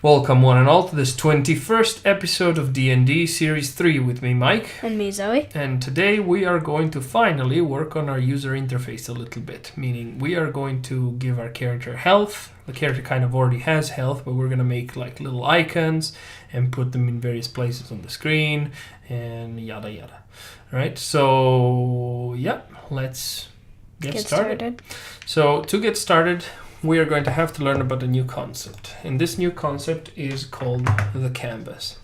Welcome one and all to this 21st episode of D&D Series 3 with me, Mike. And me, Zoe. And today we are going to finally work on our user interface a little bit, meaning we are going to give our character health. The character kind of already has health, but we're going to make like little icons and put them in various places on the screen and yada yada. Right? So, yeah, let's get started. So, to get started, we are going to have to learn about a new concept. And this new concept is called the canvas.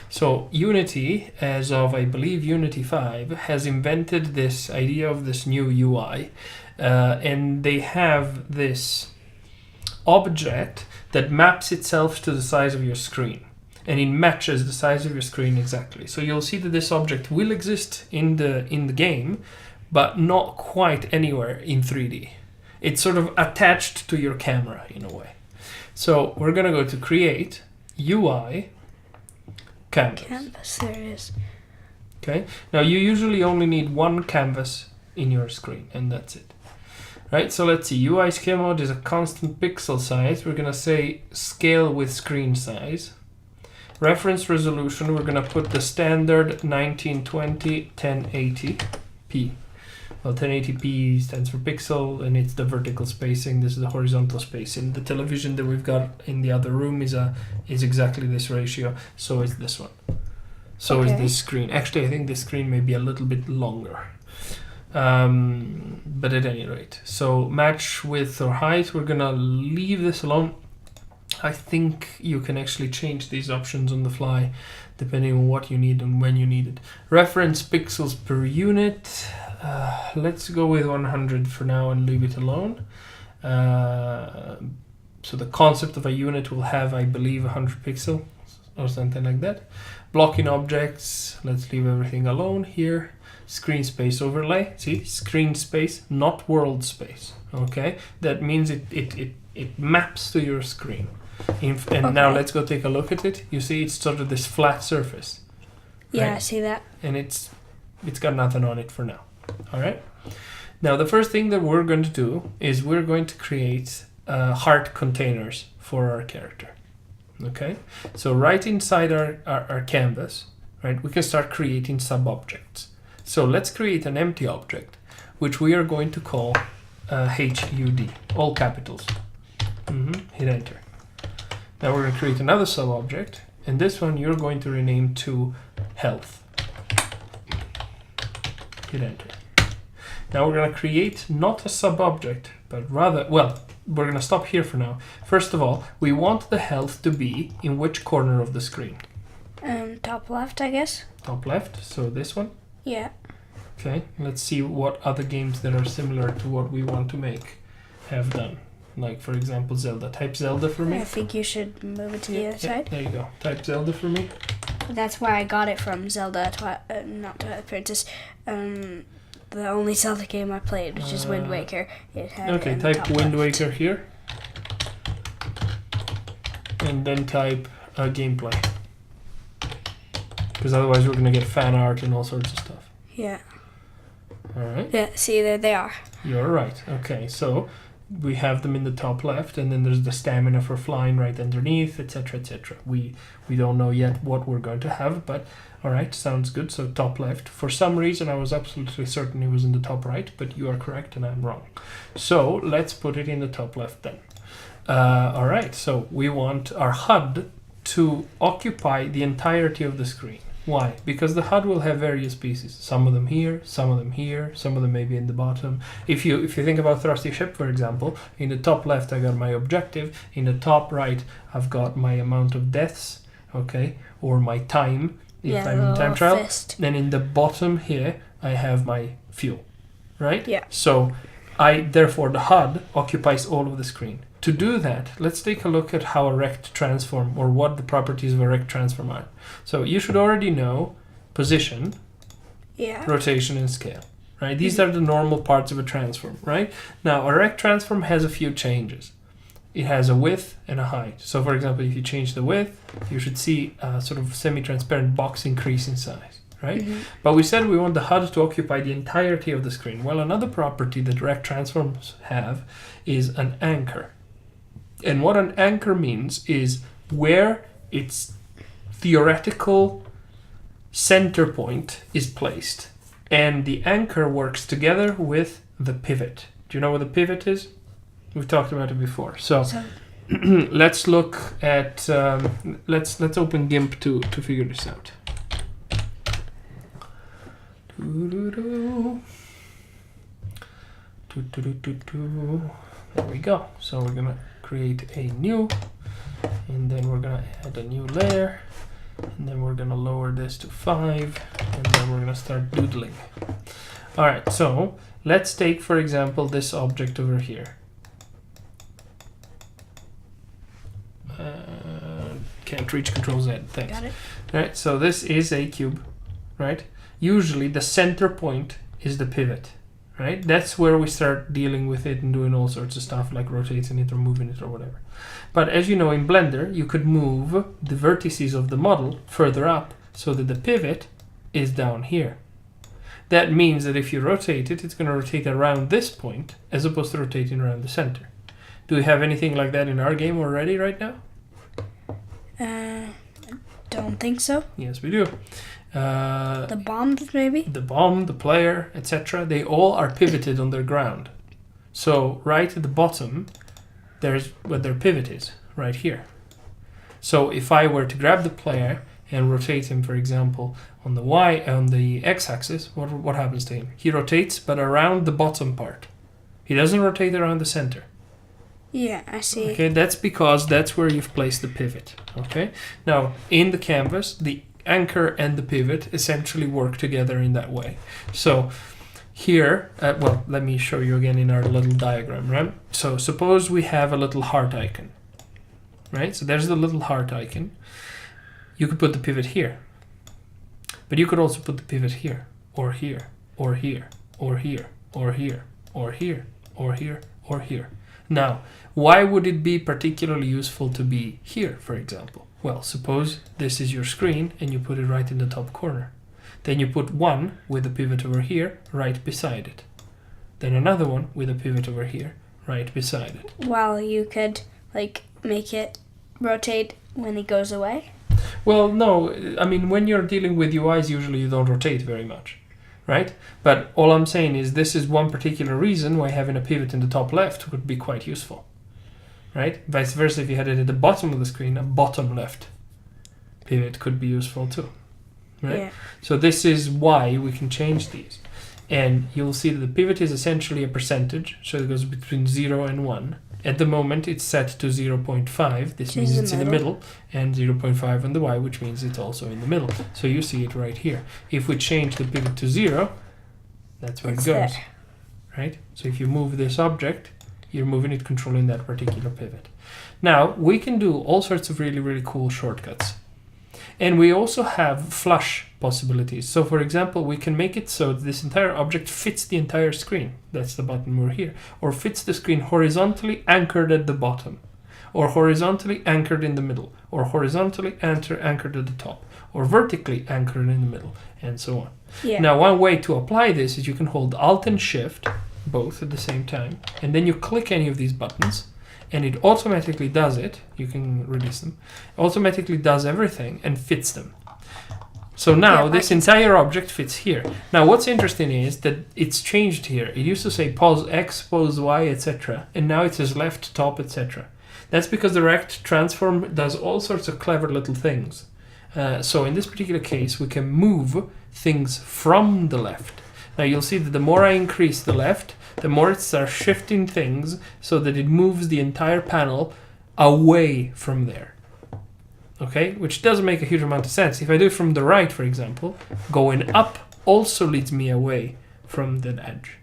So Unity, as of I believe Unity 5, has invented this idea of this new UI. And they have this object that maps itself to the size of your screen. And it matches the size of your screen exactly. So you'll see that this object will exist in the game, but not quite anywhere in 3D. It's sort of attached to your camera in a way. So we're going to go to Create, UI, Canvas. Canvas, there it is. Okay. Now you usually only need one canvas in your screen, and that's it. Right, so let's see. UI scale mode is a constant pixel size. We're going to say scale with screen size. Reference resolution, we're going to put the standard 1920 1080p. Well, 1080p stands for pixel, and it's the vertical spacing. This is the horizontal spacing. The television that we've got in the other room is exactly this ratio. So is this one. So is this screen. Actually, I think this screen may be a little bit longer. But at any rate, so match width or height. We're gonna leave this alone. I think you can actually change these options on the fly, depending on what you need and when you need it. Reference pixels per unit. Let's go with 100 for now and leave it alone. So the concept of a unit will have, I believe, 100 pixels or something like that. Blocking objects, let's leave everything alone here. Screen space overlay, see, screen space, not world space. Okay, that means it maps to your screen. Now let's go take a look at it. You see, it's sort of this flat surface. Yeah, right? I see that. And it's got nothing on it for now. All right. Now the first thing that we're going to do is we're going to create heart containers for our character. Okay. So right inside our canvas, right, we can start creating sub-objects. So let's create an empty object, which we are going to call HUD, all capitals. Hit enter. Now we're going to create another sub-object, and this one you're going to rename to health. Hit enter. Now we're going to create not a sub-object, but rather, well, we're going to stop here for now. First of all, we want the health to be in which corner of the screen? Top left, I guess. Top left, so this one? Yeah. Okay, let's see what other games that are similar to what we want to make have done. Like, for example, Zelda. Type Zelda for me. I think you should move it to the other side. There you go. Type Zelda for me. That's where I got it from, Zelda, not Twilight Princess. The only Zelda game I played, which is Wind Waker. It had okay, type Wind Waker here. And then type gameplay. Because otherwise we're going to get fan art and all sorts of stuff. Yeah. Alright. Yeah, see, there they are. You're right. Okay, so we have them in the top left, and then there's the stamina for flying right underneath, etc., etc. We don't know yet what we're going to have, but all right, sounds good. So top left. For some reason, I was absolutely certain it was in the top right, but you are correct and I'm wrong. So let's put it in the top left then. All right, so we want our HUD to occupy the entirety of the screen. Why? Because the HUD will have various pieces. Some of them here, some of them here, some of them maybe in the bottom. If you think about Thrusty Ship, for example, in the top left I got my objective. In the top right I've got my amount of deaths, okay, or my time if I'm in time trial. Then in the bottom here I have my fuel, right? Yeah. So therefore the HUD occupies all of the screen. To do that, let's take a look at how a rect transform, or what the properties of a rect transform are. So you should already know position, rotation, and scale. Right? These are the normal parts of a transform, right? Now, a rect transform has a few changes. It has a width and a height. So, for example, if you change the width, you should see a sort of semi-transparent box increase in size. Right? But we said we want the HUD to occupy the entirety of the screen. Well, another property that rect transforms have is an anchor. And what an anchor means is where its theoretical center point is placed. And the anchor works together with the pivot. Do you know what the pivot is? We've talked about it before. So let's look at let's open GIMP to figure this out. There we go. So we're gonna create a new, and then we're gonna add a new layer, and then we're gonna lower this to 5, and then we're gonna start doodling. All right, so let's take, for example, this object over here. Can't reach Control Z, thanks. Got it. All right, so this is a cube, right? Usually the center point is the pivot, right? That's where we start dealing with it and doing all sorts of stuff like rotating it or moving it or whatever. But as you know, in Blender, you could move the vertices of the model further up so that the pivot is down here. That means that if you rotate it, it's going to rotate around this point as opposed to rotating around the center. Do we have anything like that in our game already right now? Don't think so. Yes, we do. The bombs, maybe? The bomb, the player, etc. They all are pivoted on their ground. So right at the bottom, there's what their pivot is, right here. So if I were to grab the player and rotate him, for example, on the x-axis, what happens to him? He rotates, but around the bottom part. He doesn't rotate around the center. Yeah, I see. Okay, that's because that's where you've placed the pivot. Okay, now in the canvas, the anchor and the pivot essentially work together in that way. So here, well, let me show you again in our little diagram, right? So suppose we have a little heart icon, right? So there's the little heart icon. You could put the pivot here, but you could also put the pivot here, or here, or here, or here, or here, or here, or here, or here. Now, why would it be particularly useful to be here, for example? Well, suppose this is your screen and you put it right in the top corner. Then you put one with a pivot over here, right beside it. Then another one with a pivot over here, right beside it. Well, you could, like, make it rotate when it goes away? Well, no. I mean, when you're dealing with UIs, usually you don't rotate very much, right? But all I'm saying is this is one particular reason why having a pivot in the top left would be quite useful, right? Vice versa, if you had it at the bottom of the screen, a bottom left pivot could be useful too, right? Yeah. So this is why we can change these. And you'll see that the pivot is essentially a percentage, so it goes between 0 and 1. At the moment, it's set to 0.5. This means it's in the middle, and 0.5 on the Y, which means it's also in the middle. So you see it right here. If we change the pivot to 0, that's where it goes, right? So if you move this object, you're moving it controlling that particular pivot. Now, we can do all sorts of really, really cool shortcuts. And we also have flush possibilities. So for example, we can make it so that this entire object fits the entire screen. That's the button we're here. Or fits the screen horizontally anchored at the bottom. Or horizontally anchored in the middle. Or horizontally anchored at the top. Or vertically anchored in the middle. And so on. Yeah. Now one way to apply this is you can hold Alt and Shift, both at the same time. And then you click any of these buttons. And it automatically does it. You can release them. Automatically does everything and fits them. So now this entire object fits here. Now what's interesting is that it's changed here. It used to say pause X, pause Y, etc. And now it says left, top, etc. That's because the rect transform does all sorts of clever little things. So in this particular case, we can move things from the left. Now you'll see that the more I increase the left, the more it starts shifting things so that it moves the entire panel away from there. Okay, which doesn't make a huge amount of sense. If I do it from the right, for example, going up also leads me away from that edge.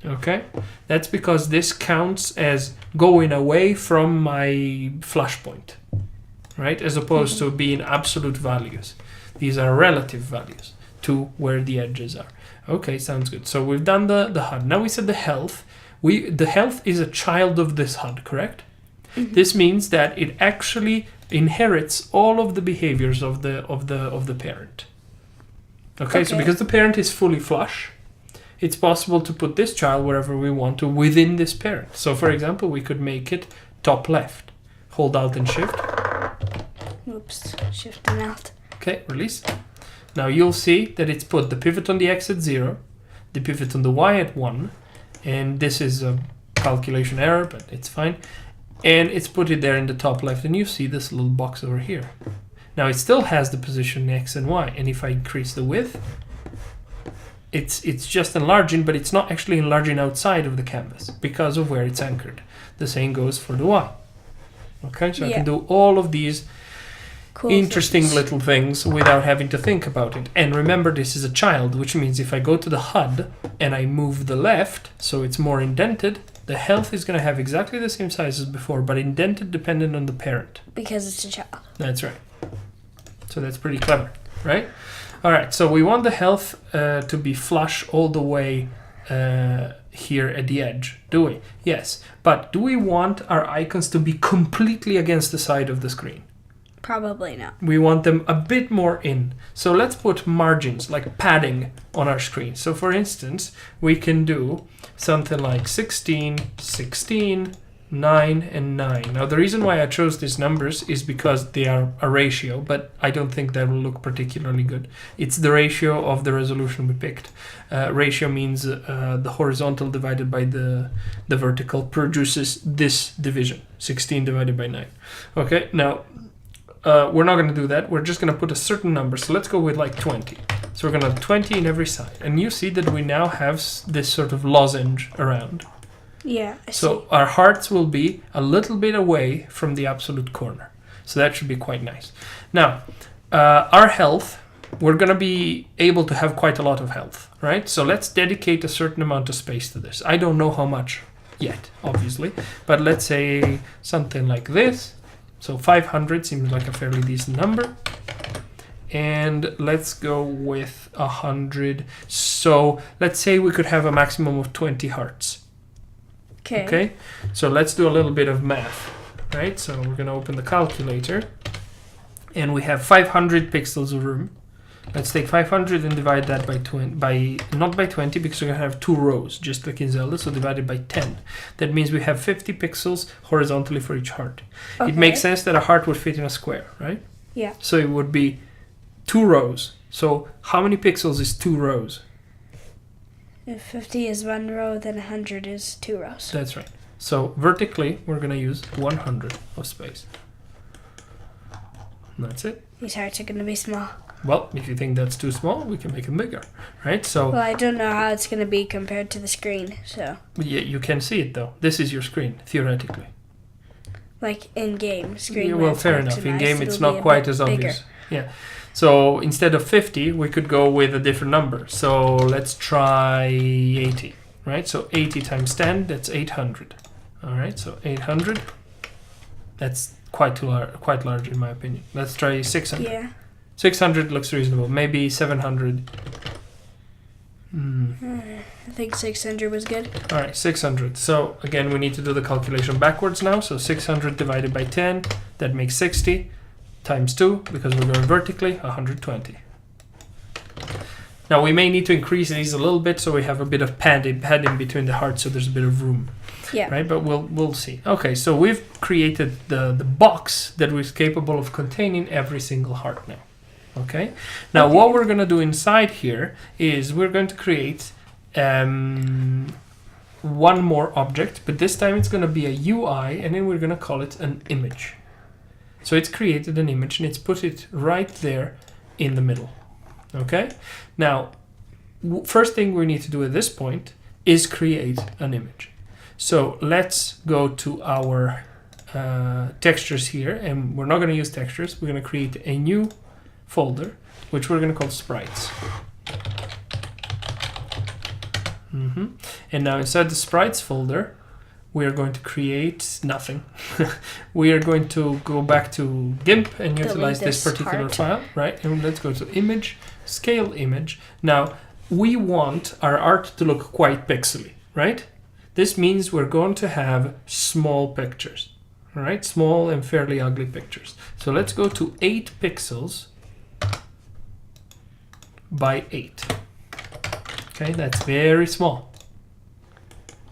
Okay, that's because this counts as going away from my flush point, right? As opposed to being absolute values. These are relative values to where the edges are. Okay, sounds good. So we've done the HUD. Now we said the health. The health is a child of this HUD, correct? Mm-hmm. This means that it actually inherits all of the behaviors of the parent. Okay, so because the parent is fully flush, it's possible to put this child wherever we want to within this parent. So for example, we could make it top left. Hold Alt and Shift, Oops, shift and alt. Okay, release. Now you'll see that it's put the pivot on the X at 0, the pivot on the Y at 1, and this is a calculation error, but it's fine. And it's put it there in the top left, and you see this little box over here. Now it still has the position X and Y, and if I increase the width, it's just enlarging, but it's not actually enlarging outside of the canvas because of where it's anchored. The same goes for the Y. Okay, so I can do all of these Cool interesting things. little things without having to think about it. And remember, this is a child, which means if I go to the HUD and I move the left, so it's more indented, the health is going to have exactly the same size as before, but indented dependent on the parent. Because it's a child. That's right. So that's pretty clever, right? All right, so we want the health to be flush all the way here at the edge, do we? Yes, but do we want our icons to be completely against the side of the screen? Probably not. We want them a bit more in. So let's put margins, like padding, on our screen. So for instance, we can do something like 16, 16, 9, and 9. Now the reason why I chose these numbers is because they are a ratio, but I don't think that will look particularly good. It's the ratio of the resolution we picked. Ratio means the horizontal divided by the vertical produces this division, 16 divided by 9. Okay, now we're not going to do that. We're just going to put a certain number. So let's go with like 20. So we're going to have 20 in every side. And you see that we now have this sort of lozenge around. Yeah, I see. So our hearts will be a little bit away from the absolute corner. So that should be quite nice. Now, our health, we're going to be able to have quite a lot of health, right? So let's dedicate a certain amount of space to this. I don't know how much yet, obviously. But let's say something like this. So 500 seems like a fairly decent number. And let's go with 100. So let's say we could have a maximum of 20 hearts. Okay, so let's do a little bit of math, right? So we're going to open the calculator. And we have 500 pixels of room. Let's take 500 and divide that by 20, not by 20, because we're going to have 2 rows, just like in Zelda, so divided by 10. That means we have 50 pixels horizontally for each heart. Okay. It makes sense that a heart would fit in a square, right? Yeah. So it would be 2 rows. So how many pixels is 2 rows? If 50 is 1 row, then 100 is 2 rows. That's right. So vertically, we're going to use 100 of space. And that's it. These hearts are going to be small. Well, if you think that's too small, we can make them bigger, right? So Well, I don't know how it's going to be compared to the screen, so... yeah, you can see it though. This is your screen, theoretically. Like in-game screen. Yeah, where well, it's fair enough. In maximized, game, it's it'll be not a quite bit as bigger. obvious. Yeah. So instead of 50, we could go with a different number. So let's try 80, right? So 80 times 10, that's 800. All right, so 800. That's quite large in my opinion. Let's try 600. Yeah. 600 looks reasonable. Maybe 700. I think 600 was good. All right, 600. So again, we need to do the calculation backwards now. So 600 divided by 10, that makes 60 times 2, because we're going vertically, 120. Now we may need to increase these a little bit so we have a bit of padding between the hearts, so there's a bit of room. Yeah. Right, but we'll see. Okay, so we've created the box that was capable of containing every single heart now. Okay, now what we're going to do inside here is we're going to create one more object, but this time it's going to be a UI, and then we're going to call it an image. So it's created an image and it's put it right there in the middle. Okay, now first thing we need to do at this point is create an image. So let's go to our textures here, and we're not going to use textures. We're going to create a new folder, which we're going to call sprites. And now inside the sprites folder, we are going to create nothing. We are going to go back to GIMP and utilize this particular heart. file, right? And let's go to image, scale image. Now, we want our art to look quite pixely, right? This means we're going to have small pictures, all right? Small and fairly ugly pictures. So let's go to 8 pixels by 8. Okay, that's very small.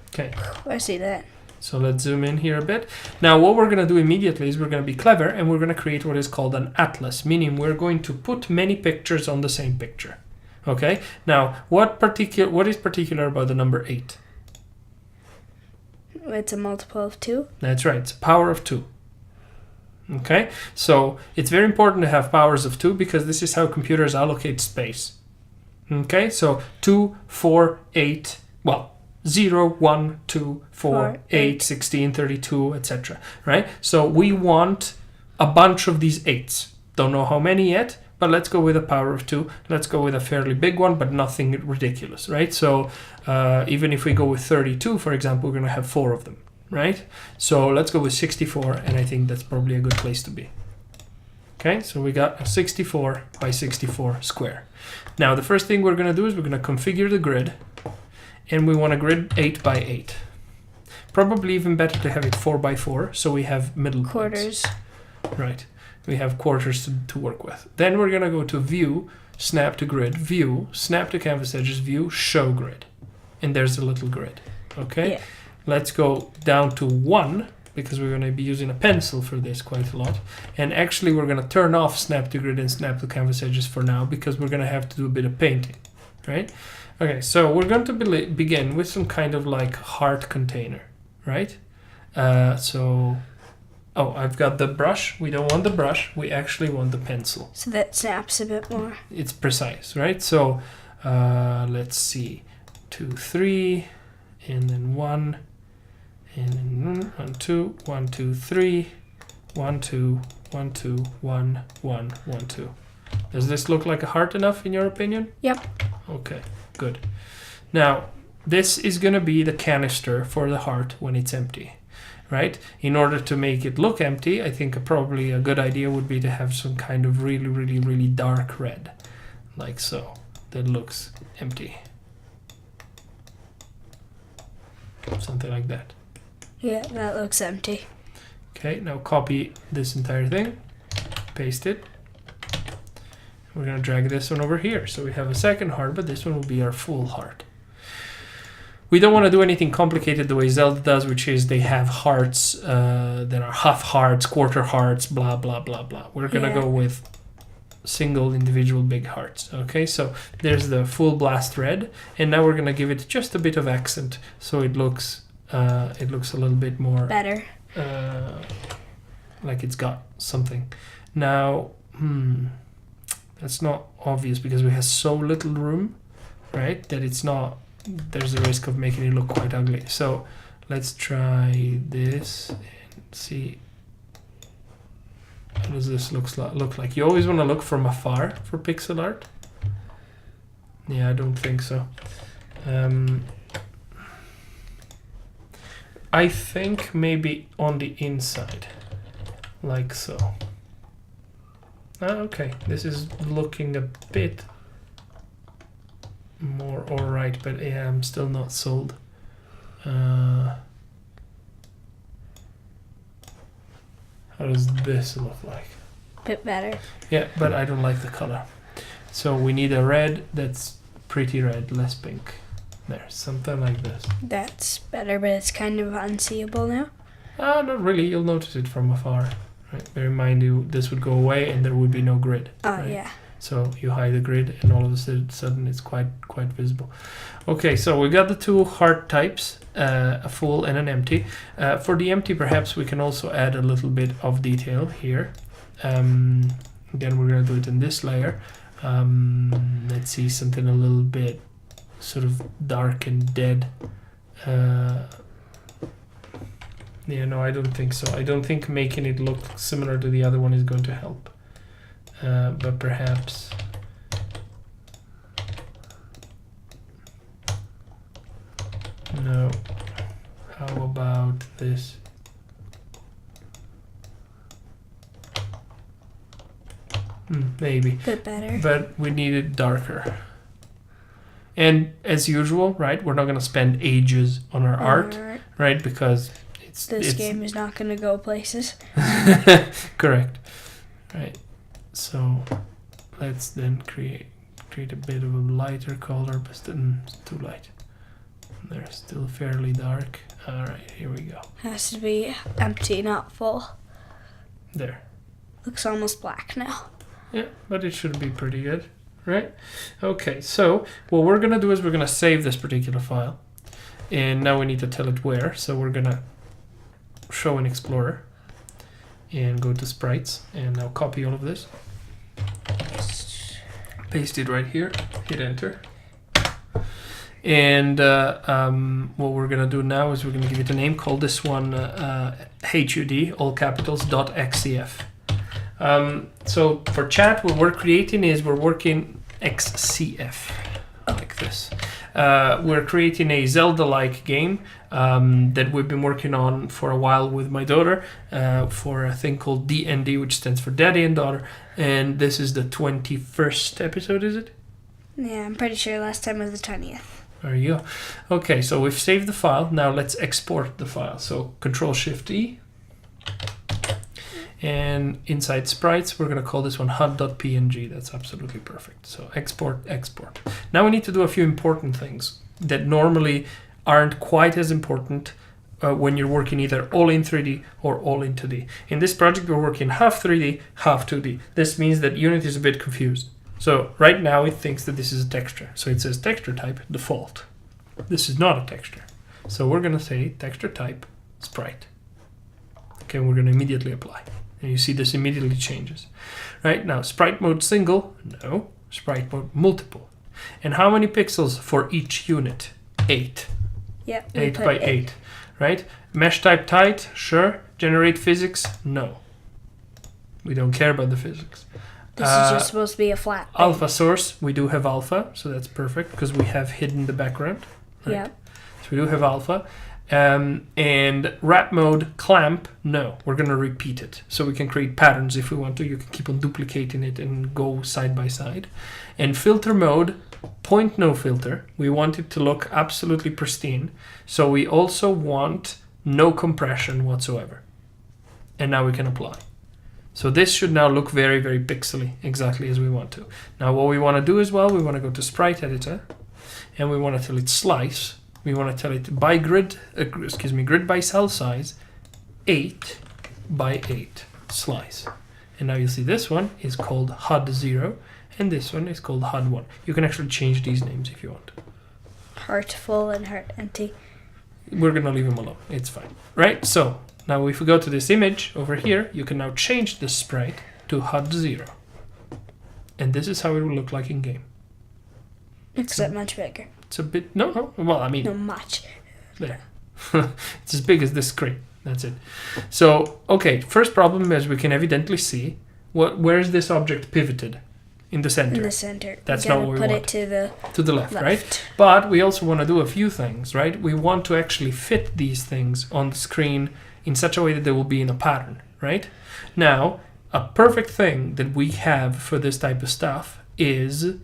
Okay. I see that. So let's zoom in here a bit. Now what we're going to do immediately is we're going to be clever and we're going to create what is called an atlas, meaning we're going to put many pictures on the same picture. Okay? Now, what is particular about the number 8? It's a multiple of 2. That's right. It's a power of 2. Okay? So it's very important to have powers of 2 because this is how computers allocate space. Okay? So 2, 4, 8, well, 0, 1, 2, 4, 8, 16, 32, etc. Right? So we want a bunch of these 8s. Don't know how many yet, but let's go with a power of 2. Let's go with a fairly big one, but nothing ridiculous, right? So even if we go with 32, for example, we're going to have 4 of them, right? So let's go with 64, and I think that's probably a good place to be. Okay, so we got a 64 by 64 square. Now the first thing we're going to do is we're going to configure the grid, and we want a grid 8 by 8. Probably even better to have it 4 by 4, so we have middle Quarters. points. Right, we have quarters to work with. Then we're going to go to View, Snap to Grid, View, Snap to Canvas Edges, View, Show Grid. And there's a little grid. Okay, Yeah. Let's go down to 1, because we're going to be using a pencil for this quite a lot. And actually we're going to turn off Snap to Grid and Snap to Canvas Edges for now, because we're going to have to do a bit of painting, right? Okay, so we're going to begin with some kind of like heart container, right? Oh, I've got the brush. We don't want the brush. We actually want the pencil. So that snaps a bit more. It's precise, right? So let's see. 2, 3, and then 1, and then 1, 2, 1, 2, 3, 1, 2, 1, 2, 1, 1, 1, 2. Does this look like a heart enough in your opinion? Yep. Okay, good. Now, this is going to be the canister for the heart when it's empty, right? In order to make it look empty, I think probably a good idea would be to have some kind of really, really, really dark red, like so, that looks empty. Something like that. Yeah, that looks empty. Okay, now copy this entire thing, paste it. We're going to drag this one over here. So we have a second heart, but this one will be our full heart. We don't want to do anything complicated the way Zelda does, which is they have hearts that are half hearts, quarter hearts, blah, blah, blah, blah. We're going to go with single individual big hearts. Okay, so there's the full blast red. And now we're going to give it just a bit of accent so it looks a little bit more... Better. Like it's got something. Now, that's not obvious because we have so little room, right? That it's not, there's a risk of making it look quite ugly. So let's try this and see. What does this look like? You always want to look from afar for pixel art. Yeah, I don't think so. I think maybe on the inside, like so. Okay, this is looking a bit more alright, but yeah, I'm still not sold. How does this look like? Bit better. Yeah, but I don't like the color. So we need a red that's pretty red, less pink. There, something like this. That's better, but it's kind of unseeable now. Not really, you'll notice it from afar. Right? Bear in mind this would go away and there would be no grid. Oh, right? yeah. So you hide the grid and all of a sudden it's quite visible. Okay, so we got the two heart types, a full and an empty. For the empty, perhaps we can also add a little bit of detail here. Again, we're going to do it in this layer. Let's see, something a little bit sort of dark and dead. Yeah, no, I don't think so. I don't think making it look similar to the other one is going to help. But perhaps... No. How about this? Maybe. Bit better. But we need it darker. And as usual, right, we're not going to spend ages on our art, right, because this game is not going to go places. Correct. Right. So let's then create a bit of a lighter color, but it's too light. They're still fairly dark. All right, here we go. Has to be empty, not full. There. Looks almost black now. Yeah, but it should be pretty good, right? Okay, so what we're gonna do is we're gonna save this particular file, and now we need to tell it where. So we're gonna show in Explorer, and go to sprites, and now copy all of this. Paste it right here. Hit enter. And what we're gonna do now is we're gonna give it a name. Call this one HUD, all capitals, .xcf. So for chat, what we're creating is we're working XCF, like this. We're creating a Zelda-like game that we've been working on for a while with my daughter for a thing called DND, which stands for Daddy and Daughter. And this is the 21st episode, is it? Yeah, I'm pretty sure last time was the 20th. There you go. Okay, so we've saved the file. Now let's export the file. So Control-Shift-E. And inside sprites, we're going to call this one HUD.png. That's absolutely perfect. So export, export. Now we need to do a few important things that normally aren't quite as important when you're working either all in 3D or all in 2D. In this project, we're working half 3D, half 2D. This means that Unity is a bit confused. So right now it thinks that this is a texture. So it says texture type default. This is not a texture. So we're going to say texture type sprite. Okay, we're going to immediately apply. And you see this immediately changes. Right now, sprite mode single, no. Sprite mode multiple. And how many pixels for each unit? 8. Yep. 8 by 8. Right? Mesh type tight, sure. Generate physics, no. We don't care about the physics. This is just supposed to be a flat thing. Alpha source, we do have alpha, so that's perfect because we have hidden the background. Right? Yeah. So we do have alpha. And wrap mode clamp, no, we're going to repeat it. So we can create patterns if we want to. You can keep on duplicating it and go side by side. And filter mode, point no filter. We want it to look absolutely pristine. So we also want no compression whatsoever. And now we can apply. So this should now look very, very pixely, exactly as we want to. Now what we want to do as well, we want to go to Sprite Editor, and we want to tell it slice. We want to tell it by grid by cell size, 8 by 8 slice. And now you see this one is called HUD0, and this one is called HUD1. You can actually change these names if you want. Heart full and heart empty. We're going to leave them alone. It's fine. Right? So now if we go to this image over here, you can now change the sprite to HUD0. And this is how it will look like in game. Except much bigger. It's a bit, no, well, I mean. No, much. There. It's as big as this screen. That's it. So, okay, first problem, as we can evidently see, where is this object pivoted? In the center. In the center. That's not what we want. Put it to the left, right? But we also want to do a few things, right? We want to actually fit these things on the screen in such a way that they will be in a pattern, right? Now, a perfect thing that we have for this type of stuff is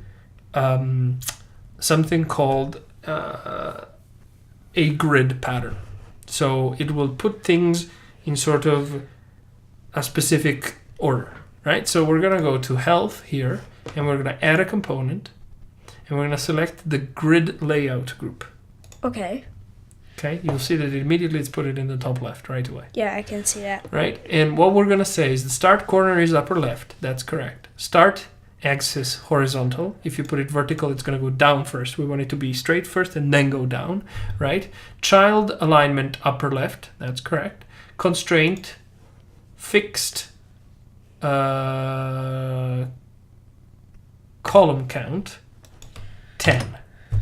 something called a grid pattern. So it will put things in sort of a specific order, right? So we're going to go to health here, and we're going to add a component, and we're going to select the grid layout group. Okay. Okay, you'll see that immediately it's put it in the top left right away. Yeah, I can see that. Right, and what we're going to say is the start corner is upper left. That's correct. Start axis horizontal. If you put it vertical, it's going to go down first. We want it to be straight first and then go down, right? Child alignment upper left. That's correct. Constraint fixed column count 10.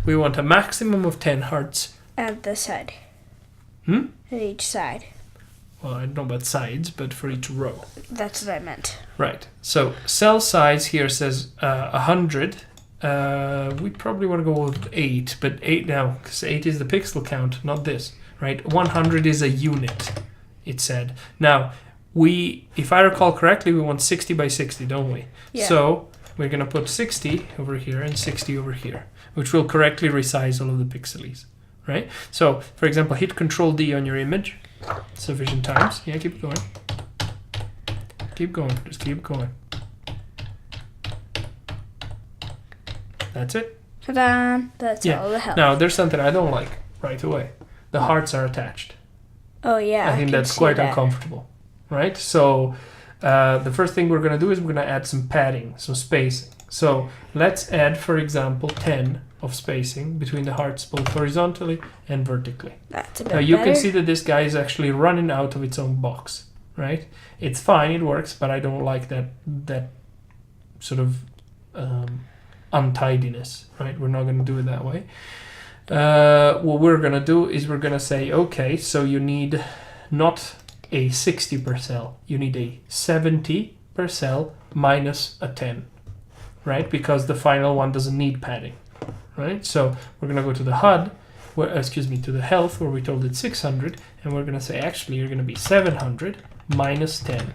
We want a maximum of 10 hearts. At the side. At each side. Well, I don't know about sides, but for each row. That's what I meant. Right. So cell size here says 100. We probably want to go with 8, but 8 now, because 8 is the pixel count, not this. Right. 100 is a unit, it said. Now, if I recall correctly, we want 60 by 60, don't we? Yeah. So we're going to put 60 over here and 60 over here, which will correctly resize all of the pixels. Right? So, for example, hit Control D on your image sufficient times. Yeah, keep going. Keep going. Just keep going. That's it. Ta-da! That's all the help. Now, there's something I don't like right away. the hearts are attached. Oh yeah. I think can that's see quite that. uncomfortable, right? So the first thing we're going to do is we're going to add some padding, some spacing. So let's add, for example, 10 of spacing between the hearts, both horizontally and vertically. That's a bit Now you better. can see that this guy is actually running out of its own box, right? It's fine, it works, but I don't like that sort of untidiness, right? We're not going to do it that way. What we're going to do is we're going to say, okay, so you need not a 60 per cell, you need a 70 per cell minus a 10, right? Because the final one doesn't need padding, right? So we're going to go to the HUD, to the health, where we told it 600, and we're going to say, actually, you're going to be 700 minus 10.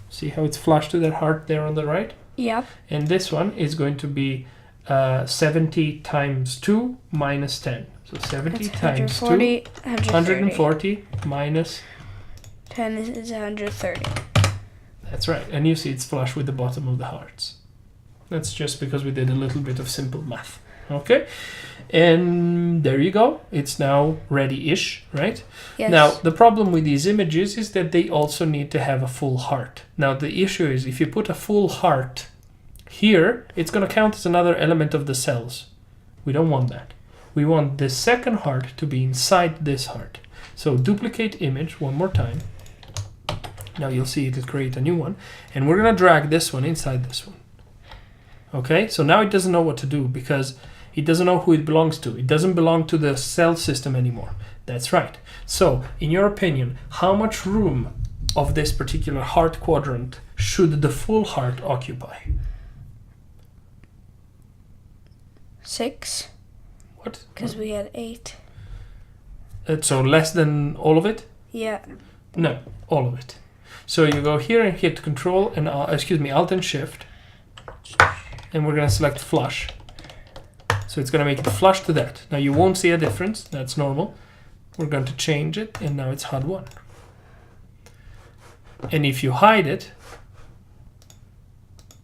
See how it's flushed to that heart there on the right? Yep. And this one is going to be 70 times 2 minus 10. So 70 That's times 2, 140, 140 minus... 10 is 130. That's right. And you see it's flush with the bottom of the hearts. That's just because we did a little bit of simple math. Okay? And there you go. It's now ready-ish, right? Yes. Now, the problem with these images is that they also need to have a full heart. Now, the issue is if you put a full heart here, it's going to count as another element of the cells. We don't want that. We want the second heart to be inside this heart. So duplicate image one more time. Now you'll see it'll create a new one. And we're going to drag this one inside this one. Okay, so now it doesn't know what to do because it doesn't know who it belongs to. It doesn't belong to the cell system anymore. That's right. So, in your opinion, how much room of this particular heart quadrant should the full heart occupy? 6. What? Because we had 8. So less than all of it? Yeah. No, all of it. So you go here and hit Control and Alt and Shift, and we're going to select flush. So it's going to make it flush to that. Now you won't see a difference. That's normal. We're going to change it, and now it's HUD 1. And if you hide it,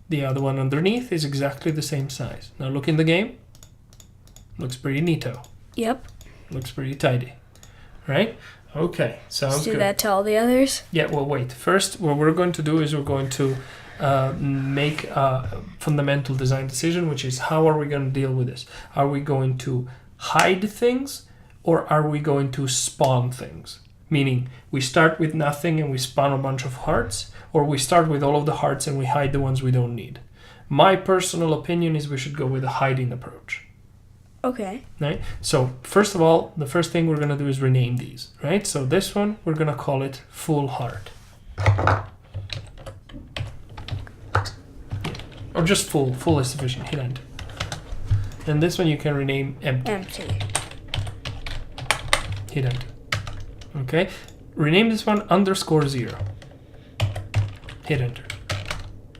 the other one underneath is exactly the same size. Now look in the game. Looks pretty neato. Yep. Looks pretty tidy. Right? Okay, sounds Let's do good. that to all the others. Yeah, well, wait. First, what we're going to do is we're going to make a fundamental design decision, which is how are we going to deal with this? Are we going to hide things or are we going to spawn things? Meaning, we start with nothing and we spawn a bunch of hearts, or we start with all of the hearts and we hide the ones we don't need. My personal opinion is we should go with a hiding approach. Okay. Right? So first of all, the first thing we're going to do is rename these, right? So this one, we're going to call it full heart. Yeah. Or just full. Full is sufficient. Hit enter. And this one you can rename empty. Empty. Hit enter. Okay? Rename this one _0. Hit enter.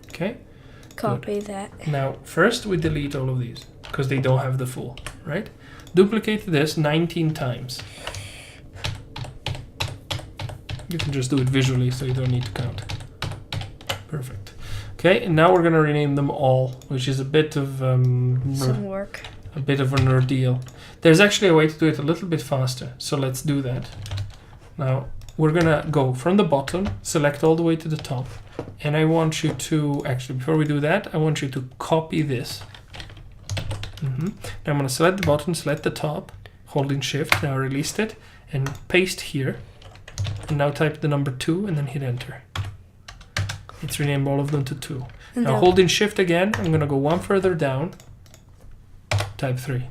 Okay? Copy that. Now, first we delete all of these because they don't have the full, right? Duplicate this 19 times. You can just do it visually so you don't need to count. Perfect. Okay, and now we're going to rename them all, which is a bit of Some work. a bit of an ordeal. There's actually a way to do it a little bit faster, so let's do that. Now, we're going to go from the bottom, select all the way to the top, and I want you to, actually, before we do that, I want you to copy this. Now I'm going to select the bottom, select the top, holding Shift, now released it, and paste here. And now type the number 2 and then hit enter. It's renamed all of them to 2. And Now then- holding Shift again, I'm going to go one further down, type 3.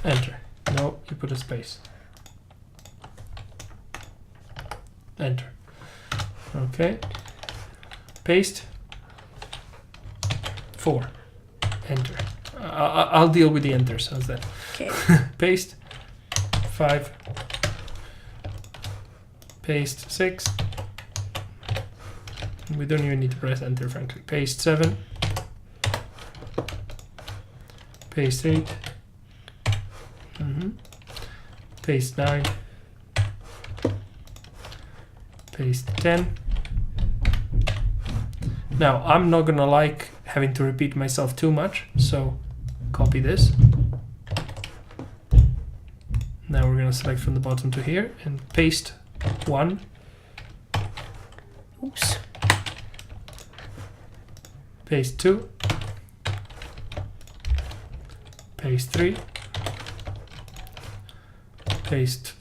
Enter. No, you put a space. Enter. Okay. Paste. 4. Enter. I'll deal with the enters. How's that? Okay. Paste. 5. Paste 6. We don't even need to press enter, frankly. Paste 7. Paste 8. Paste 9. Paste 10. Now, I'm not gonna like having to repeat myself too much, so copy this. Now we're going to select from the bottom to here and paste 1. Oops. Paste 2. Paste 3. Paste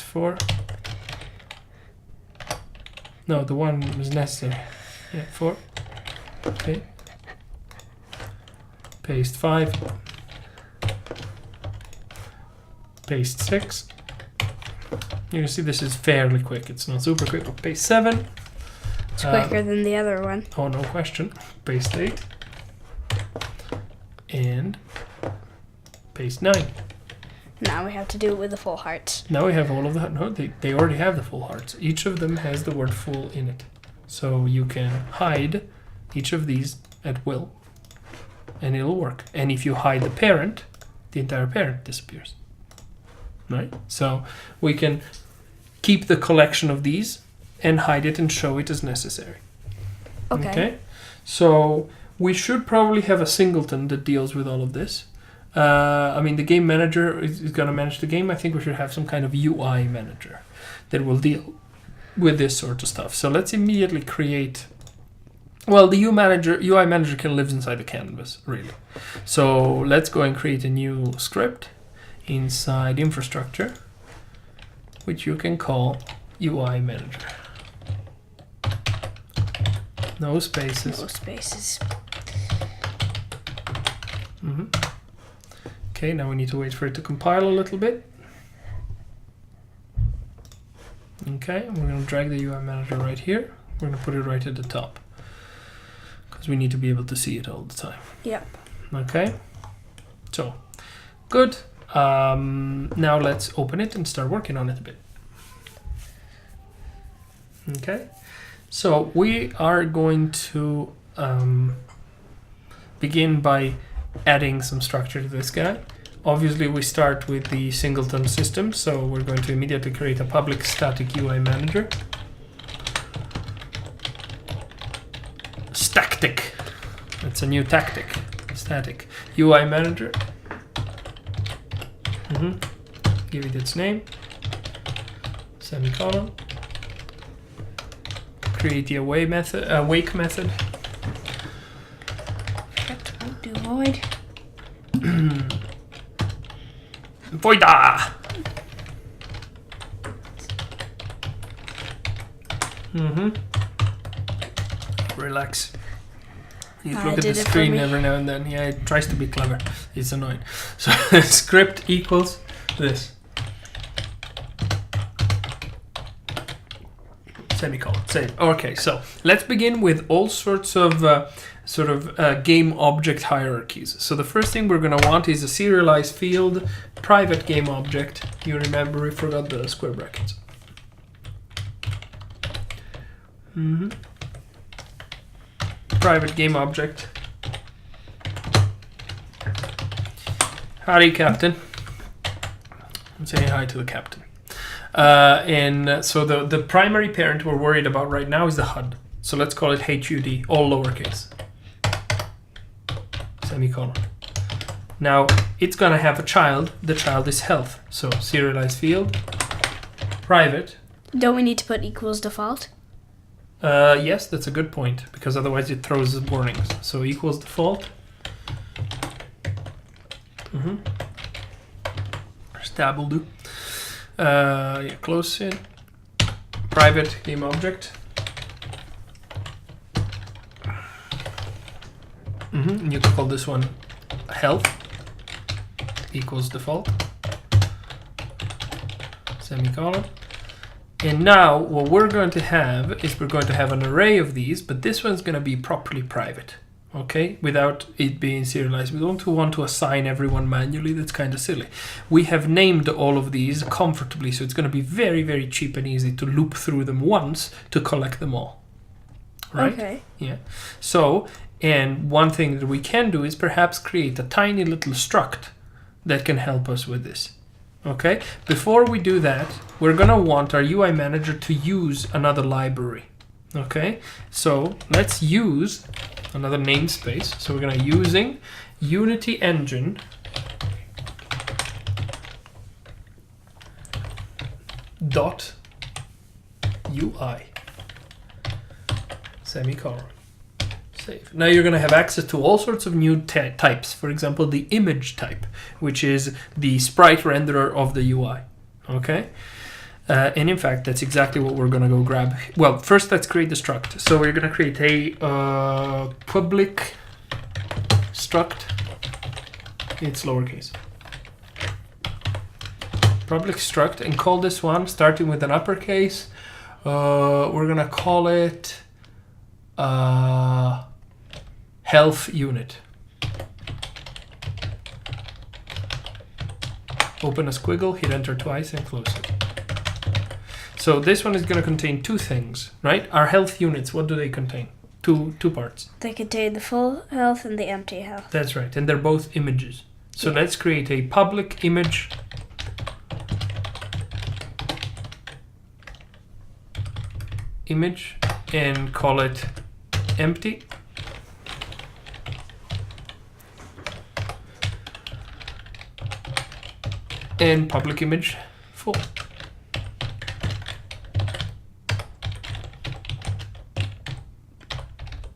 4. No, the 1 was necessary. Yeah, 4. Okay. Paste 5. Paste 6. You can see this is fairly quick. It's not super quick, but paste 7. It's quicker than the other one. Oh, no question. Paste 8. And paste 9. Now we have to do it with the full hearts. Now we have all of that. No, they already have the full hearts. Each of them has the word full in it. So you can hide each of these at will, and it'll work. And if you hide the parent, the entire parent disappears. Right? So we can keep the collection of these and hide it and show it as necessary. Okay? So we should probably have a singleton that deals with all of this. I mean, the game manager is going to manage the game. I think we should have some kind of UI manager that will deal with this sort of stuff. So let's immediately create... Well, the UI manager can live inside the canvas, really. So let's go and create a new script inside infrastructure, which you can call UI manager. No spaces. No spaces. Mm-hmm. Okay, now we need to wait for it to compile a little bit. Okay, we're going to drag the UI manager right here. We're going to put it right at the top, because we need to be able to see it all the time. Yep. Okay, so good. Now let's open it and start working on it a bit. Okay, so we are going to begin by adding some structure to this guy. Obviously, we start with the singleton system, so we're going to immediately create a public static UI manager. Static. That's a new tactic. Static UI manager. Give it its name. Semicolon. Create the awake method. Do void. Voida. Relax. You look at the screen every now and then. Yeah, it tries to be clever. It's annoying. So script equals this. Semicolon. Save. Okay, so let's begin with all sorts of game object hierarchies. So the first thing we're going to want is a serialized field, private game object. You remember we forgot the square brackets. Private game object. Howdy, Captain. I'm saying hi to the captain. And so the primary parent we're worried about right now is the HUD. So let's call it HUD, all lowercase. Semicolon. Now it's going to have a child. The child is health. So serialized field, private. Don't we need to put equals default? Yes, that's a good point, because otherwise it throws warnings. So equals default. Stab will do. Yeah, close it. Private game object. And you can call this one health equals default. Semicolon. And now what we're going to have is we're going to have an array of these, but this one's going to be properly private. Okay, without it being serialized. We don't want to assign everyone manually. That's kind of silly. We have named all of these comfortably, so it's going to be very, very cheap and easy to loop through them once to collect them all. Right? Okay. Yeah. So, and one thing that we can do is perhaps create a tiny little struct that can help us with this. Okay. Before we do that, we're going to want our UI manager to use another library. Okay. So let's use another namespace. So we're going to using Unity Engine dot UI semicolon. Save. Now you're going to have access to all sorts of new types. For example, the image type, which is the sprite renderer of the UI. Okay? And in fact, that's exactly what we're going to go grab. Well, first let's create the struct. So we're going to create a public struct. It's lowercase. Public struct, and call this one, starting with an uppercase. We're going to call it health unit. Open a squiggle, hit enter twice, and close it. So this one is going to contain two things, right? Our health units, what do they contain? Two parts. They contain the full health and the empty health. That's right, and they're both images. So let's create a public image and call it empty. And public image full.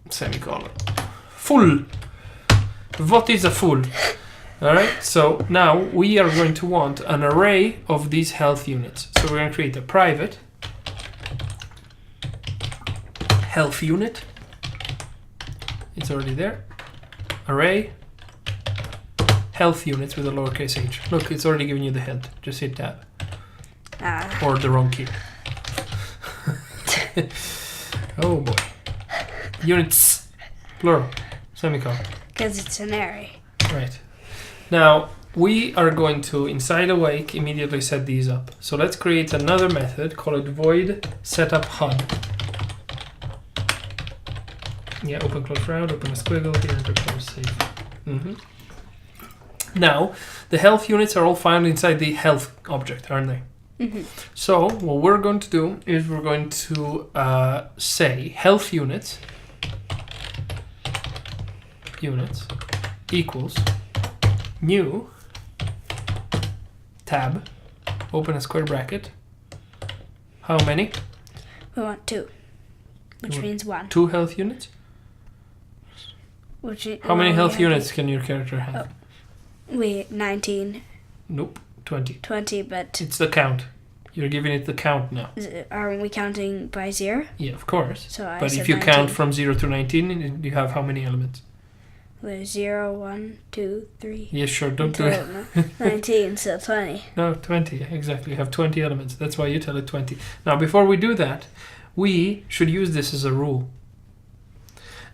Semicolon. Full. What is a full? Alright, so now we are going to want an array of these health units. So we're going to create a private health unit. It's already there. Array health units with a lowercase h. Look, it's already giving you the hint. Just hit tab. Or the wrong key. Oh boy. Units, plural, semicolon. Because it's an array. Right. Now, we are going to, inside awake, immediately set these up. So let's create another method, call it void setup HUD. Yeah, open close round, open a squiggle, here, enter close, save. Now, the health units are all found inside the health object, aren't they? So, what we're going to do is we're going to say health units equals new tab, open a square bracket. How many? We want 2, which means 1. 2 health units? How many health units can your character have? 19. Nope, 20. 20, but... It's the count. You're giving it the count now. Are we counting by 0? Yeah, of course. So but if you 19. count from 0 to 19, you have how many elements? There's 0, 1, 2, 3. Yeah, sure, don't do it. 19, so 20. No, 20, exactly. You have 20 elements. That's why you tell it 20. Now, before we do that, we should use this as a rule.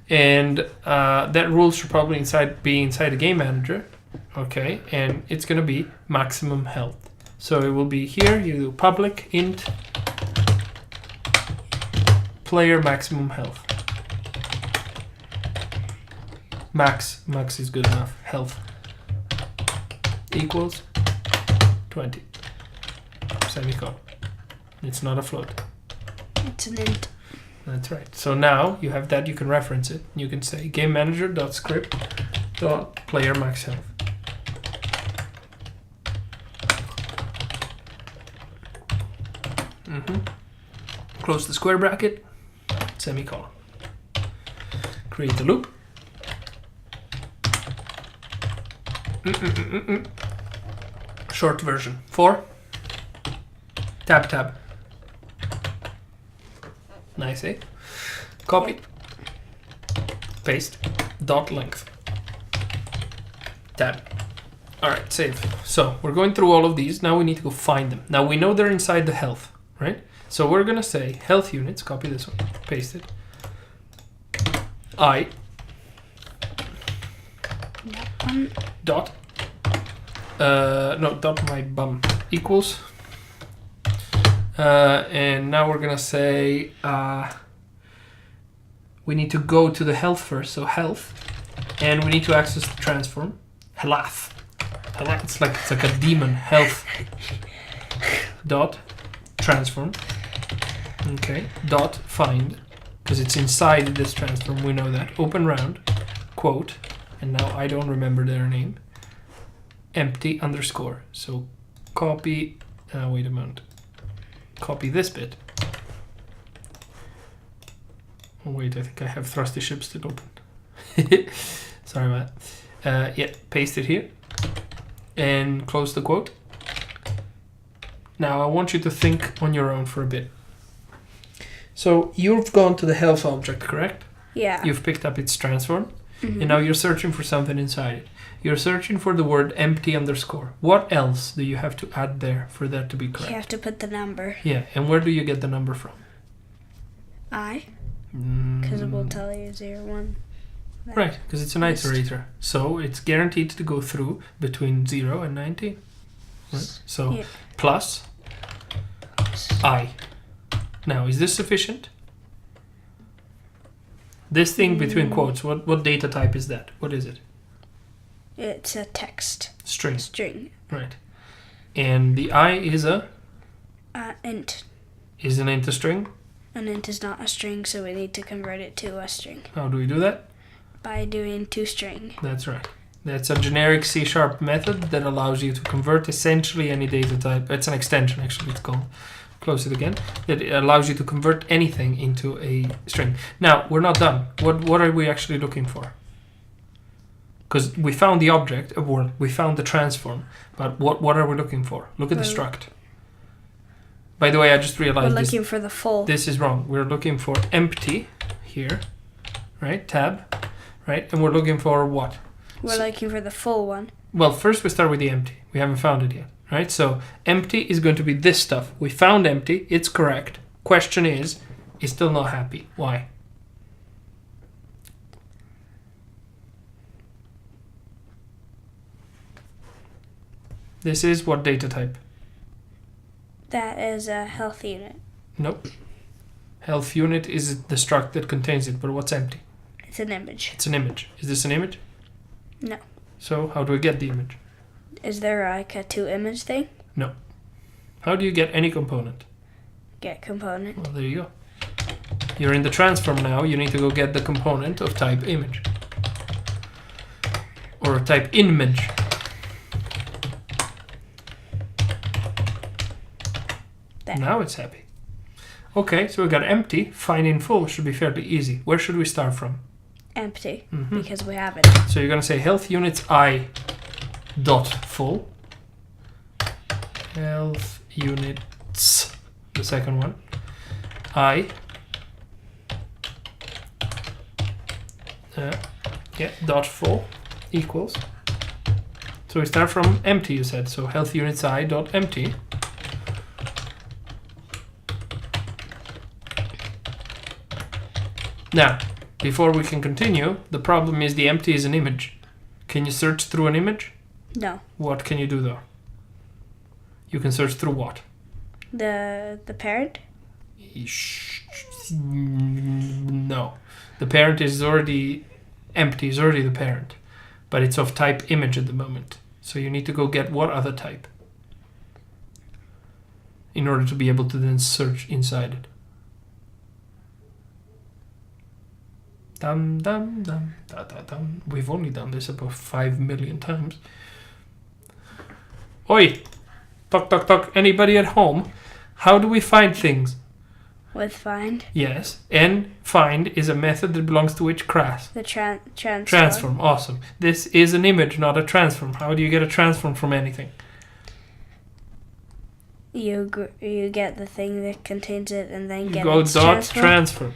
And that rule should probably be inside the game manager. Okay, and it's going to be maximum health. So it will be here, you do public int player maximum health. Max is good enough. Health equals 20. Semicolon. It's not a float. It's an int. That's right. So now you have that, you can reference it. You can say game manager.script.player max health. Close the square bracket, semicolon. Create the loop. Short version 4. Tab. Nice, eh? Copy. Paste. Dot length. Tab. Alright, save. So we're going through all of these. Now we need to go find them. Now we know they're inside the health, right? So we're going to say health units. Copy this one. Paste it. Dot. Dot my bum equals. And now we're going to say we need to go to the health first. So health. And we need to access the transform. Health. It's like a demon. Health. Dot. Transform. Okay. Dot find. Because it's inside this transform. We know that. Open round. Quote. And now I don't remember their name. Empty underscore. So copy. Wait a moment. copy this bit. Oh wait, I think I have thrusty ship still open. Sorry about that. Yeah, paste it here. And close the quote. Now I want you to think on your own for a bit. So you've gone to the health object, correct? Yeah. You've picked up its transform. Mhm. And now you're searching for something inside it. You're searching for the word empty underscore. What else do you have to add there for that to be correct? You have to put the number. Yeah, and where do you get the number from? Because it will tell you 0, 1. Right, because it's an List. iterator. So it's guaranteed to go through between 0 and 19. Right? So Yeah. plus I. Now, is this sufficient? This thing between quotes, what data type is that? What is it? It's a text String. string. Right. And the I is Int. is an int a string. An int is not a string, so we need to convert it to a string How do we do that? by doing toString. That's right. That's a generic C# method that allows you to convert essentially any data type. It's an extension, actually, it's called. Close it again. That allows you to convert anything into a string. Now, we're not done. What are we actually looking for? Because we found the object, or we found the transform, but what are we looking for? Look at the struct. By the way, I just We're realized looking for the full. this is wrong. We're looking for empty here, right? Tab, right? And we're looking for what? We're looking for the full one. Well, first we start with the empty. We haven't found it yet, right? So empty is going to be this stuff. We found empty. It's correct. Question is, it's still not happy. Why? This is what data type? That is a health unit. Nope. Health unit is the struct that contains it, but what's empty? It's an image. It's an image. Is this an image? No. So how do we get the image? Is there like a toImage thing? No. How do you get any component? Get component. Well, there you go. You're in the transform now. You need to go get the component of type image. Or type image. There. Now it's happy. Okay, so we got empty. Find in full should be fairly easy. Where should we start from? Empty. Mhm. Because we have it. So you're going to say health units I dot full. Health units, the second one. I. Dot full equals. So we start from empty, you said. So health units I dot empty. Now, before we can continue, the problem is the empty is an image. Can you search through an image? No. What can you do though? You can search through what? The parent? No. The parent is already empty, is already the parent. But it's of type image at the moment. So you need to go get what other type? In order to be able to then search inside it. Dum dum dum da da dum. We've only done this about 5 million times. Oi! Toc toc toc. Anybody at home? How do we find things? With find. Yes. And find is a method that belongs to which class? The transform. Transform. Awesome. This is an image, not a transform. How do you get a transform from anything? You get the thing that contains it and then You get go its dot transform.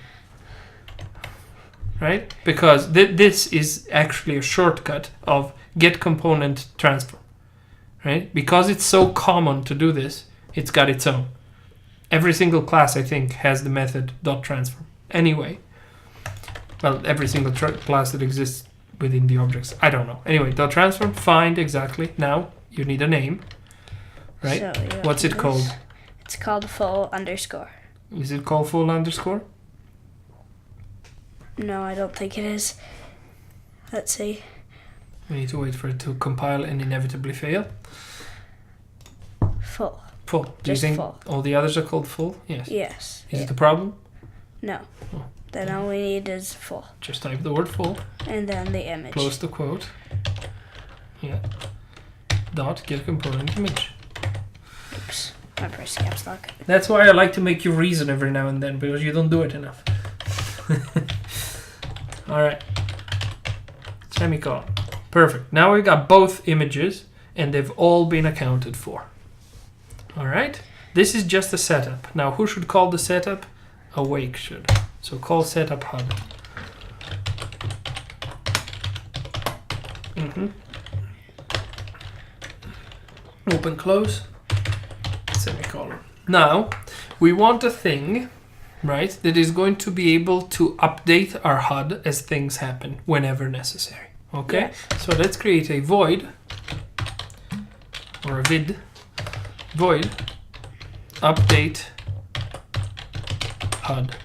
Right? Because this is actually a shortcut of get component transform. Right? Because it's so common to do this, it's got its own. Every single class, I think, has the method dot transform. Anyway, well, every single class that exists within the objects. I don't know. Anyway, dot transform, find exactly. Now you need a name, right? So you have What's to it do called? this. It's called full underscore. Is it called full underscore? No, I don't think it is. Let's see. We need to wait for it to compile and inevitably fail. Full. Full. Do you Just think full. all the others are called full? Yes. Yes. Is Yeah. it a problem? No. Oh. Then all we need is full. Just type the word full. And then the image. Close the quote. Yeah. Dot get component image. Oops. I press caps lock. That's why I like to make you reason every now and then, because you don't do it enough. Alright. Semicolon. Perfect. Now we got both images, and they've all been accounted for. Alright. This is just a setup. Now, who should call the setup? Awake should. So call setup HUD. Open, close, semicolon. Now, we want a thing, right, that is going to be able to update our HUD as things happen whenever necessary. Okay? Yeah. So let's create a void, or a void, update HUD.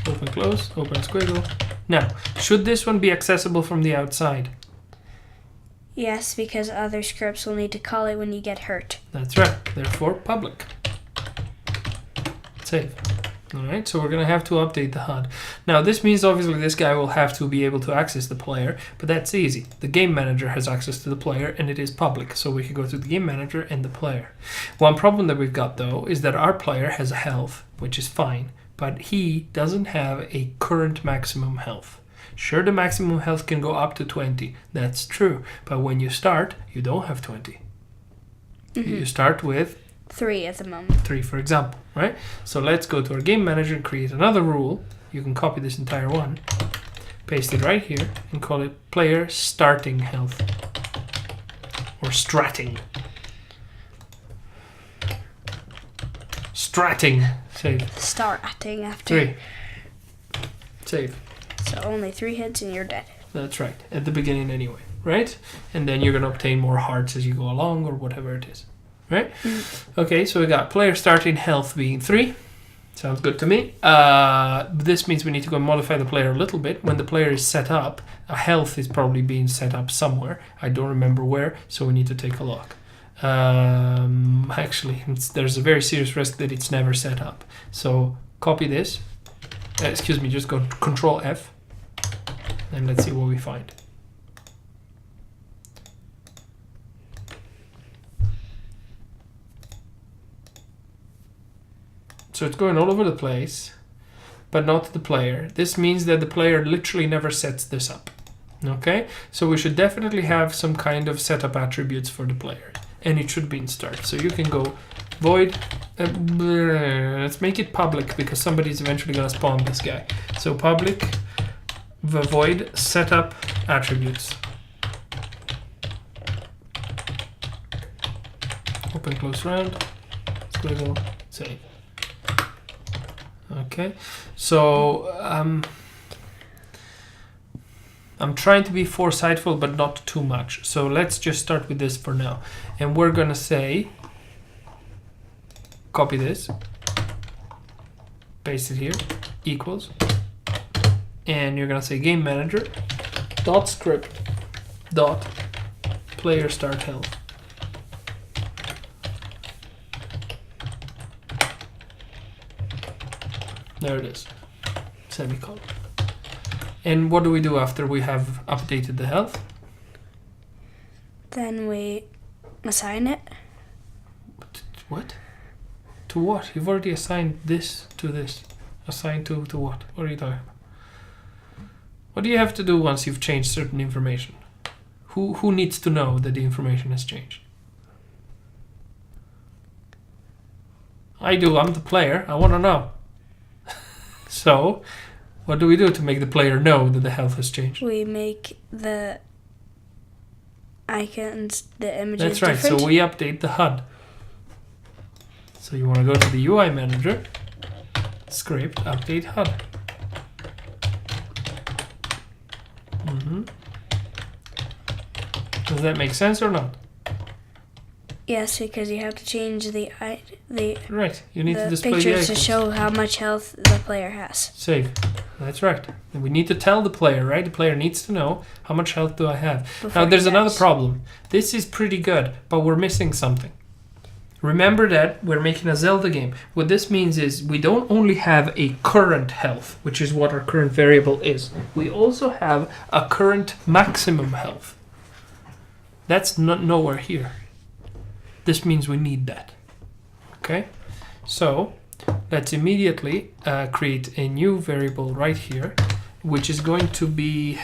Open, close, open squiggle. Now, should this one be accessible from the outside? Yes, because other scripts will need to call it when you get hurt. That's right. Therefore, public. Save. Alright, so we're going to have to update the HUD. Now, this means obviously this guy will have to be able to access the player, but that's easy. The game manager has access to the player, and it is public, so we can go to the game manager and the player. One problem that we've got, though, is that our player has a health, which is fine, but he doesn't have a current maximum health. Sure, the maximum health can go up to 20. That's true. But when you start, you don't have 20. You start with 3 at the moment. 3, for example, right? So let's go to our game manager and create another rule. You can copy this entire one, paste it right here, and call it player starting health. Or stratting. Stratting. Save. Starting after. 3. Save. So only 3 hits and you're dead. That's right. At the beginning anyway, right? And then you're going to obtain more hearts as you go along or whatever it is, right? Okay, so we got player starting health being 3. Sounds good to me. This means we need to go and modify the player a little bit. When the player is set up, a health is probably being set up somewhere. I don't remember where, so we need to take a look. Actually, there's a very serious risk that it's never set up. So copy this. Excuse me, just go Control F. And let's see what we find. So it's going all over the place, but not the player. This means that the player literally never sets this up. Okay? So we should definitely have some kind of setup attributes for the player. And it should be in start. So you can go void. Let's make it public because somebody's eventually going to spawn this guy. So public the void setup attributes. Open, close round, squiggle, save. Okay, so I'm trying to be foresightful, but not too much. So let's just start with this for now. And we're gonna say, copy this, paste it here, equals, and you're gonna say game manager dot script dot player start health. There it is, semicolon. And what do we do after we have updated the health? Then we assign it. What? To what? You've already assigned this to this. Assigned to what? What are you talking about? What do you have to do once you've changed certain information? Who needs to know that the information has changed? I do, I'm the player. I want to know. So, what do we do to make the player know that the health has changed? We make the icons, the images That's right, different. so we update the HUD. So you want to go to the UI manager, script, update HUD. Does that make sense or not? Yes, because you have to change the Right, you need to display the pictures icons. to show how much health the player has. Save. That's right. And we need to tell the player, right? The player needs to know how much health do I have. Before Now, there's he another dies. problem. This is pretty good, but we're missing something. Remember that we're making a Zelda game. What this means is we don't only have a current health, which is what our current variable is. We also have a current maximum health. That's not nowhere here. This means we need that. Okay, so let's immediately create a new variable right here, which is going to be...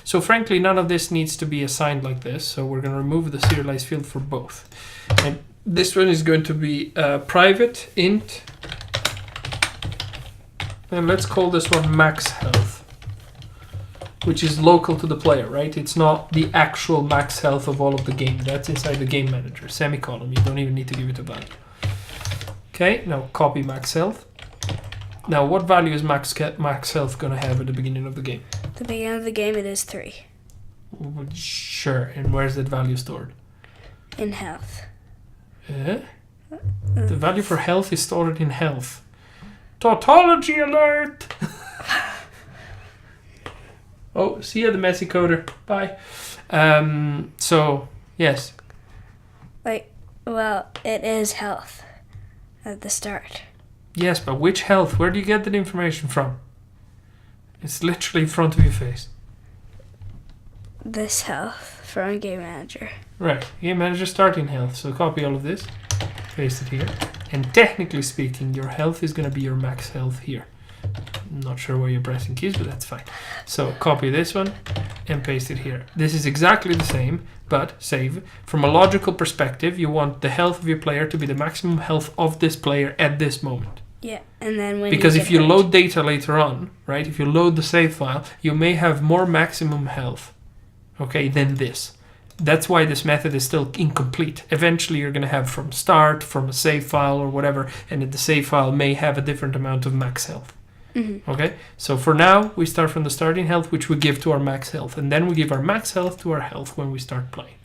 So frankly, none of this needs to be assigned like this, so we're going to remove the serialized field for both. And this one is going to be private int, and let's call this one max health, which is local to the player, right? It's not the actual max health of all of the game. That's inside the game manager, semicolon. You don't even need to give it a value. Okay, now copy max health. Now, what value is max health going to have at the beginning of the game? At the beginning of the game, it is 3. Sure, and where's that value stored? In health. The value for health is stored in health. Tautology alert! Oh, see you, the messy coder. Bye. So, yes. Well, it is health at the start. Yes, but which health? Where do you get that information from? It's literally in front of your face. This health from Game Manager. Right, Game Manager starting health. So copy all of this, paste it here. And technically speaking, your health is going to be your max health here. I'm not sure where you're pressing keys, but that's fine. So copy this one and paste it here. This is exactly the same, but save. From a logical perspective, you want the health of your player to be the maximum health of this player at this moment. Yeah, and then when because if you load data later on, right, if you load the save file, you may have more maximum health, okay, than this. That's why this method is still incomplete. Eventually you're going to have from start, from a save file or whatever, and the save file may have a different amount of max health. Okay, so for now we start from the starting health, which we give to our max health, and then we give our max health to our health when we start playing.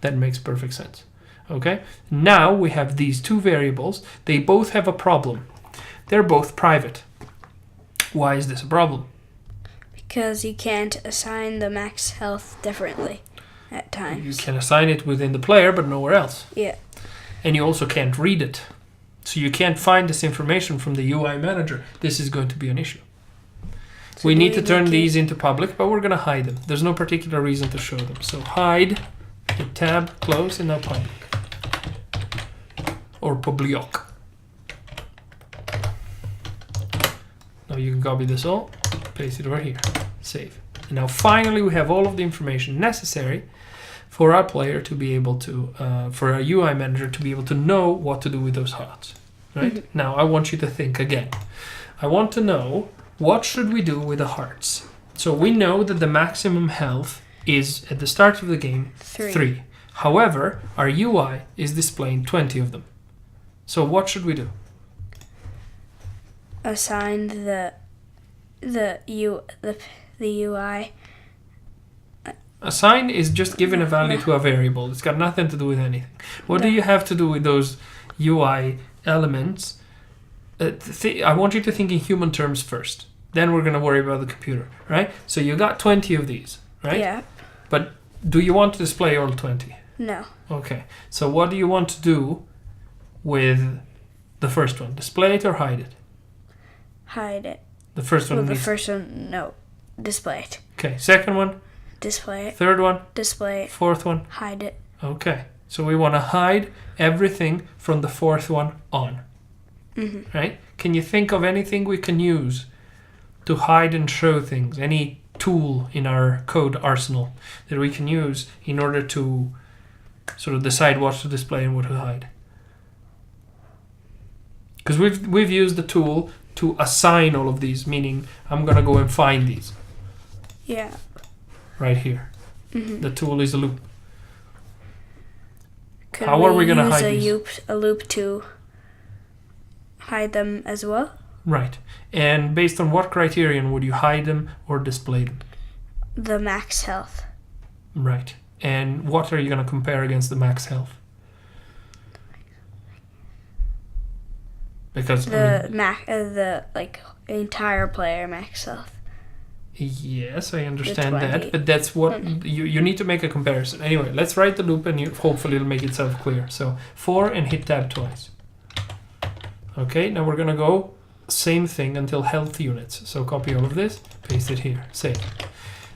That makes perfect sense. Okay, now we have these two variables. They both have a problem. They're both private. Why is this a problem? Because you can't assign the max health differently at times. You can assign it within the player, but nowhere else. Yeah. And you also can't read it. So you can't find this information from the UI manager. This is going to be an issue. So we need to turn these into public, but we're going to hide them. There's no particular reason to show them. So hide, hit tab, close, and now public. Or public. Now you can copy this all, paste it over here, save. And now finally we have all of the information necessary for our player to be able to, for our UI manager to be able to know what to do with those HUDs, right? Now I want you to think again. I want to know, what should we do with the hearts? So we know that the maximum health is at the start of the game 3. However, our UI is displaying 20 of them. So what should we do? Assign the UI. Assign is just giving a value to a variable. It's got nothing to do with anything. What do you have to do with those UI elements? I want you to think in human terms first. Then we're going to worry about the computer, right? So you got 20 of these, right? Yeah. But do you want to display all 20? No. Okay. So what do you want to do with the first one? Display it or hide it? Hide it. The first one. Well, the first one, no. Display it. Okay. Second one. Display it. Third one. Display it. Fourth one. Hide it. Okay. So we want to hide everything from the fourth one on. Right? Can you think of anything we can use to hide and show things? Any tool in our code arsenal that we can use in order to sort of decide what to display and what to hide? Because we've used the tool to assign all of these, meaning I'm going to go and find these. Yeah. Right here. The tool is a loop. Could How are we going to hide use a loop to hide them as well? Right. And based on what criterion would you hide them or display them? The max health. Right. And what are you going to compare against the max health? Because the entire player max health. Yes, I understand that, but that's what you need to make a comparison. Anyway, let's write the loop and hopefully it'll make itself clear. So 4 and hit tab twice. Okay, now we're gonna go same thing until health units. So copy all of this, paste it here, save.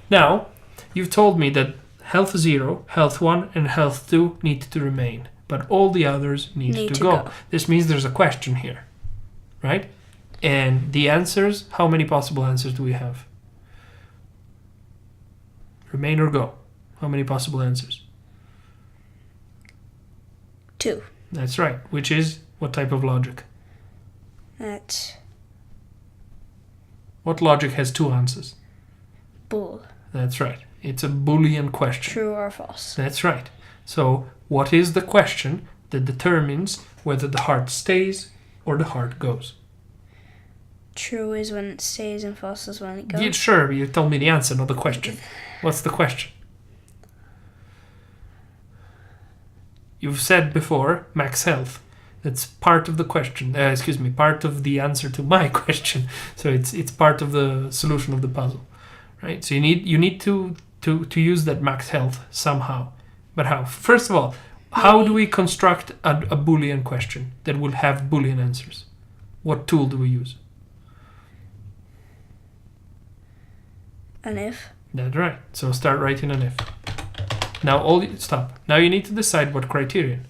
Now, you've told me that health 0, health 1, and health 2 need to remain. but all the others need to go. This means there's a question here, right? And the answers, how many possible answers do we have? Remain or go? How many possible answers? 2. That's right. Which is what type of logic? What logic has 2 answers? Bool. That's right. It's a Boolean question. True or false. That's right. So, what is the question that determines whether the heart stays or the heart goes? True is when it stays and false is when it goes. Yeah, sure, you told me the answer, not the question. What's the question? You've said before, max health. That's part of the question. Part of the answer to my question. So it's part of the solution of the puzzle, right? So you need to use that max health somehow. But how? First of all, how do we construct a Boolean question that will have Boolean answers? What tool do we use? An if. That's right. So start writing an if. Now stop. Now you need to decide what criterion.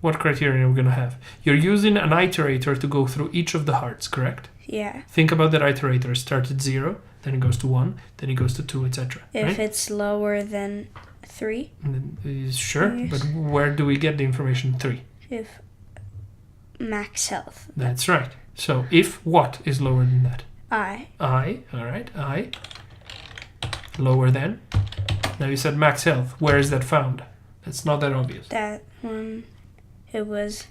What criterion are we going to have? You're using an iterator to go through each of the hearts, correct? Yeah. Think about that iterator. Start at 0, then it goes to 1, then it goes to 2, etc. If it's lower than 3? Sure, yes. But where do we get the information 3? If max health. That's right. So if what is lower than that? I. All right, I. Lower than? Now you said max health. Where is that found? That's not that obvious. That one, it was...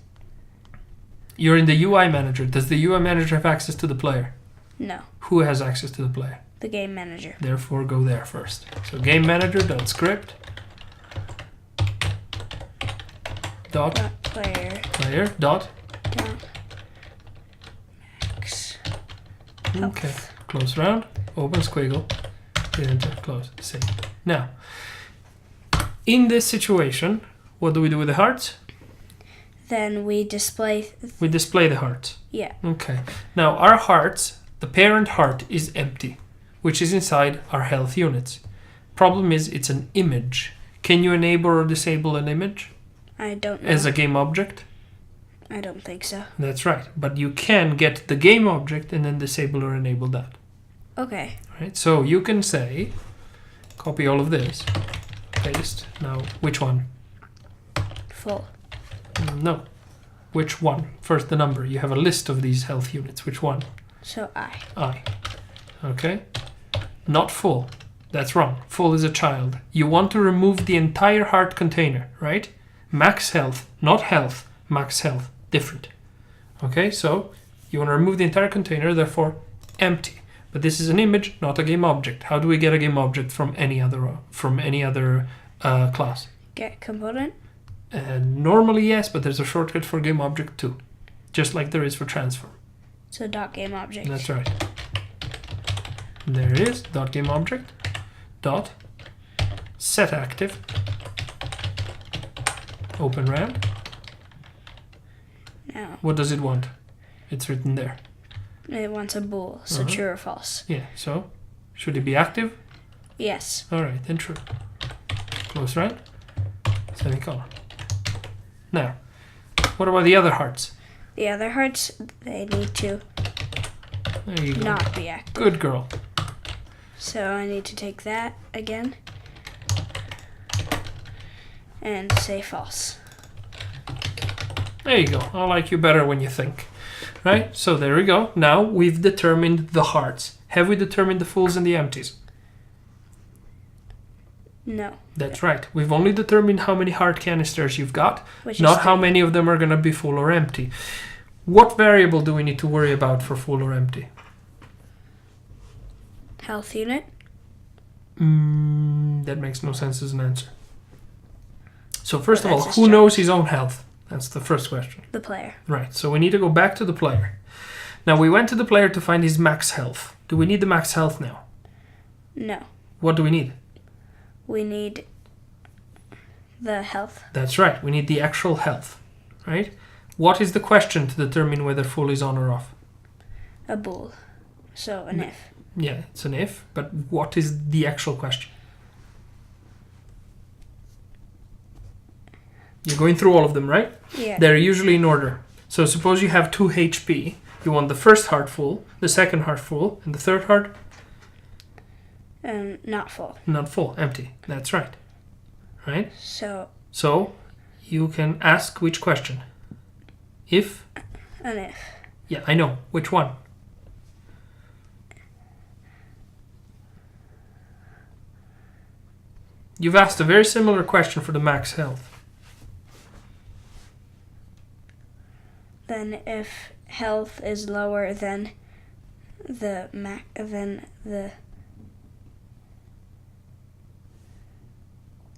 You're in the UI manager. Does the UI manager have access to the player? No. Who has access to the player? The game manager. Therefore, go there first. So game manager.script dot player dot max. Okay. Close round. Open squiggle. Enter. Close. Save. Now, in this situation, what do we do with the hearts? Then we display... We display the hearts. Yeah. Okay. Now, our hearts, the parent heart is empty, which is inside our health units. Problem is, it's an image. Can you enable or disable an image? I don't know. As a game object? I don't think so. That's right. But you can get the game object and then disable or enable that. Okay. Right. So you can say, copy all of this, paste. Now, which one? Full. No. Which one? First, the number. You have a list of these health units. Which one? So I. I. Okay. Not full. That's wrong. Full is a child. You want to remove the entire heart container, right? Max health, not health. Max health, different. Okay, so you want to remove the entire container, therefore empty. But this is an image, not a game object. How do we get a game object from any other class? Get component? Normally yes, but there's a shortcut for game object too, just like there is for transform. So dot game object. That's right. There it is. Dot game object. Dot set active. Open round. Now. What does it want? It's written there. It wants a bool, so true or false. Yeah. So should it be active? Yes. All right, then true. Close round. Semicolon. Now, what about the other hearts? The other hearts, they need to there you go. Not be active. Good girl. So I need to take that again and say false. There you go. I like you better when you think. Right? So there we go. Now we've determined the hearts. Have we determined the fulls and the empties? No. That's right. We've only determined how many heart canisters you've got, Which not how many of them are going to be full or empty. What variable do we need to worry about for full or empty? Health unit? That makes no sense as an answer. So first of all, who job. knows his own health? That's the first question. The player. Right, so we need to go back to the player. Now we went to the player to find his max health. Do we need the max health now? No. What do we need? We need the health. That's right, we need the actual health, right? What is the question to determine whether full is on or off? A bool. So an if. Yeah, it's an if, but what is the actual question? You're going through all of them, right? Yeah. They're usually in order. So suppose you have 2 HP. You want the first heart full, the second heart full, and the third heart? Not full. Not full, empty. That's right. Right? So you can ask which question? If? An if. Yeah, I know. Which one? You've asked a very similar question for the max health. Then if health is lower than the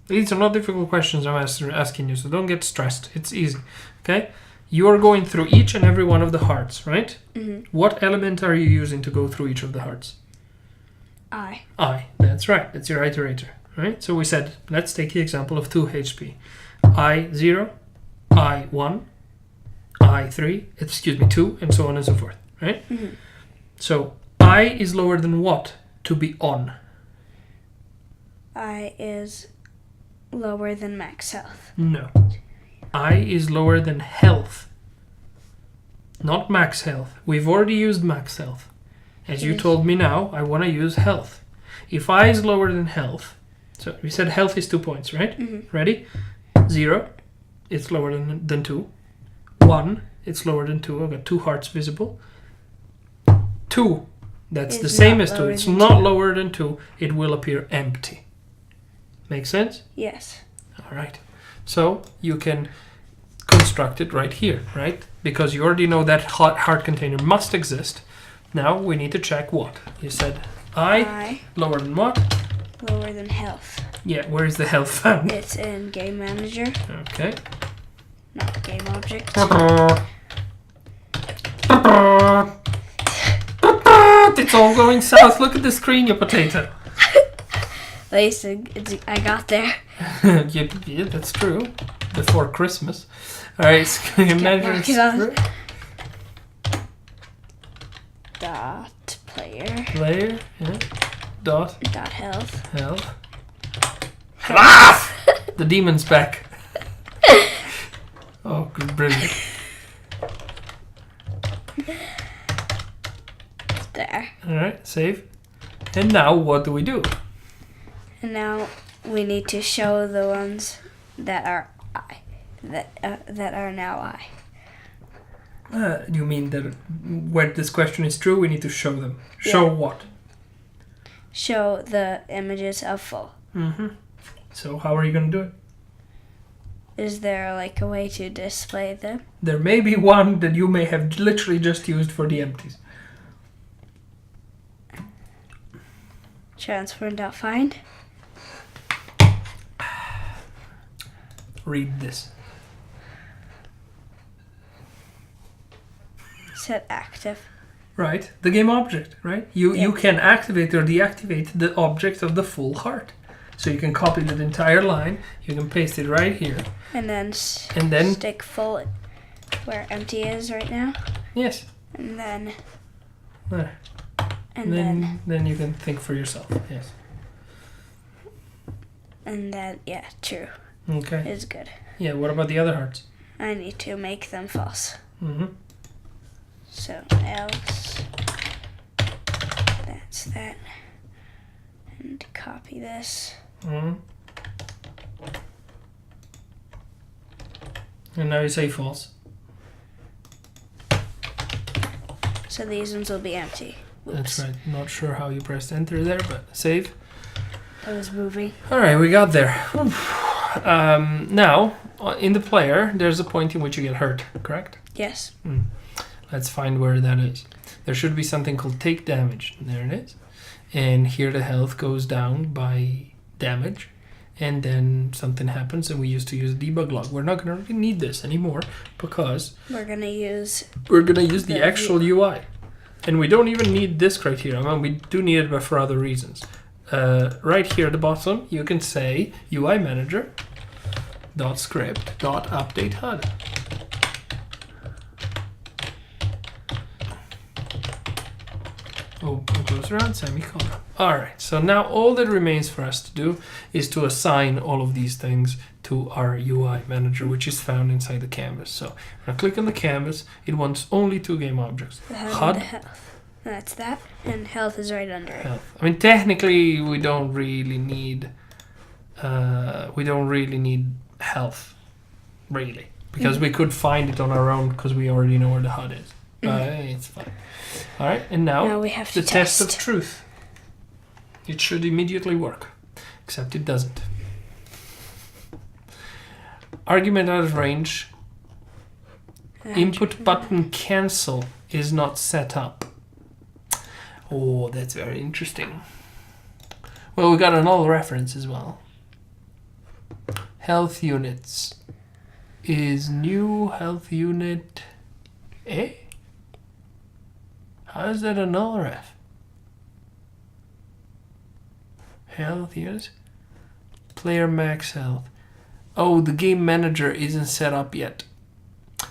These are not difficult questions I'm asking you, so don't get stressed. It's easy, okay? You are going through each and every one of the hearts, right? Mm-hmm. What element are you using to go through each of the hearts? I. I, that's right. That's your iterator, right? So we said, let's take the example of 2 HP. I0, I1, I3, 2, and so on and so forth, right? Mm-hmm. So I is lower than what to be on? I is lower than max health. No. I is lower than health. Not max health. We've already used max health. As you told me now, I want to use health. If I is lower than health, so we said health is 2 points, right? Mm-hmm. Ready? 0, it's lower than 2. 1, it's lower than 2. I've got 2 hearts visible. 2, that's the same as 2. It's not lower than 2. It will appear empty. Make sense? Yes. All right. So you can construct it right here, right? Because you already know that heart container must exist. Now we need to check what. You said I lower than what? Lower than health. Yeah, where is the health found? It's in Game Manager. Okay. Not Game Object. It's all going south. Look at the screen, you potato. At least I got there. Yeah, that's true. Before Christmas. Alright, so Game Manager. Dot player. Player, yeah. Dot Health. Health. Ah! The demon's back. Oh, good, brilliant. There. Alright, save. And now what do we do? And now we need to show the ones that are I. That are now I. You mean that where this question is true, we need to show them. Show what? Show the images of full. Mm-hmm. So how are you going to do it? Is there like a way to display them? There may be one that you may have literally just used for the empties. Transform.find. Read this. Set active. Right, the game object, right? You can activate or deactivate the object of the full heart. So you can copy the entire line, you can paste it right here. And then stick full where empty is right now. Yes. And then There. And then you can think for yourself. Yes. And then true. Okay. Is good. Yeah, what about the other hearts? I need to make them false. Mm-hmm. So else that's that. And copy this. Mm-hmm. And now you say false. So these ones will be empty. Oops. That's right. Not sure how you pressed enter there, but save. I was moving. Alright, we got there. Now, in the player, there's a point in which you get hurt, correct? Yes. Let's find where that is. There should be something called take damage. There it is. And here the health goes down by damage. And then something happens and we used to use debug log. We're not going to really need this anymore because we're going to use the actual UI. And we don't even need this criteria. I mean, we do need it, but for other reasons. Right here at the bottom, you can say UI manager .script .update HUD. Open, close around, semicolon. Alright, so now all that remains for us to do is to assign all of these things to our UI manager, which is found inside the canvas. So when I click on the canvas, it wants only two game objects. The HUD HUD. and the health. That's that. And health is right under it. Health. I mean, technically, we don't really need health, really, because we could find it on our own because we already know where the HUD is. It's fine. All right, and now we have to the test of truth. It should immediately work, except it doesn't. Argument out of range. Input button cancel is not set up. Oh, that's very interesting. Well, we got a null reference as well. Health units is new health unit. Eh? How is that a null ref? Health units? Player max health. Oh, the game manager isn't set up yet.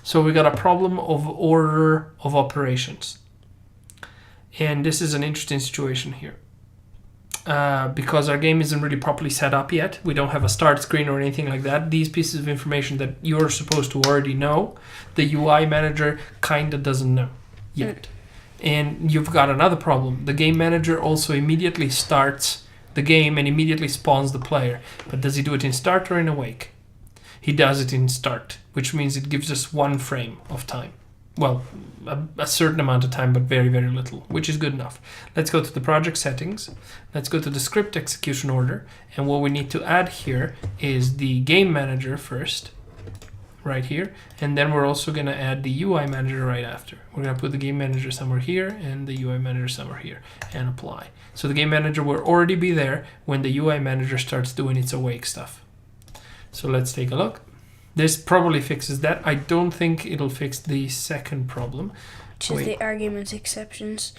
So we got a problem of order of operations. And this is an interesting situation here. Because our game isn't really properly set up yet. We don't have a start screen or anything like that. These pieces of information that you're supposed to already know, the UI manager kind of doesn't know yet. And you've got another problem. The game manager also immediately starts the game and immediately spawns the player. But does he do it in start or in awake? He does it in start, which means it gives us 1 frame of time. Well, a certain amount of time, but very, very little, which is good enough. Let's go to the project settings. Let's go to the script execution order. And what we need to add here is the game manager first, right here. And then we're also going to add the UI manager right after. We're going to put the game manager somewhere here and the UI manager somewhere here and apply. So the game manager will already be there when the UI manager starts doing its awake stuff. So let's take a look. This probably fixes that. I don't think it'll fix the second problem. Which is the argument exceptions.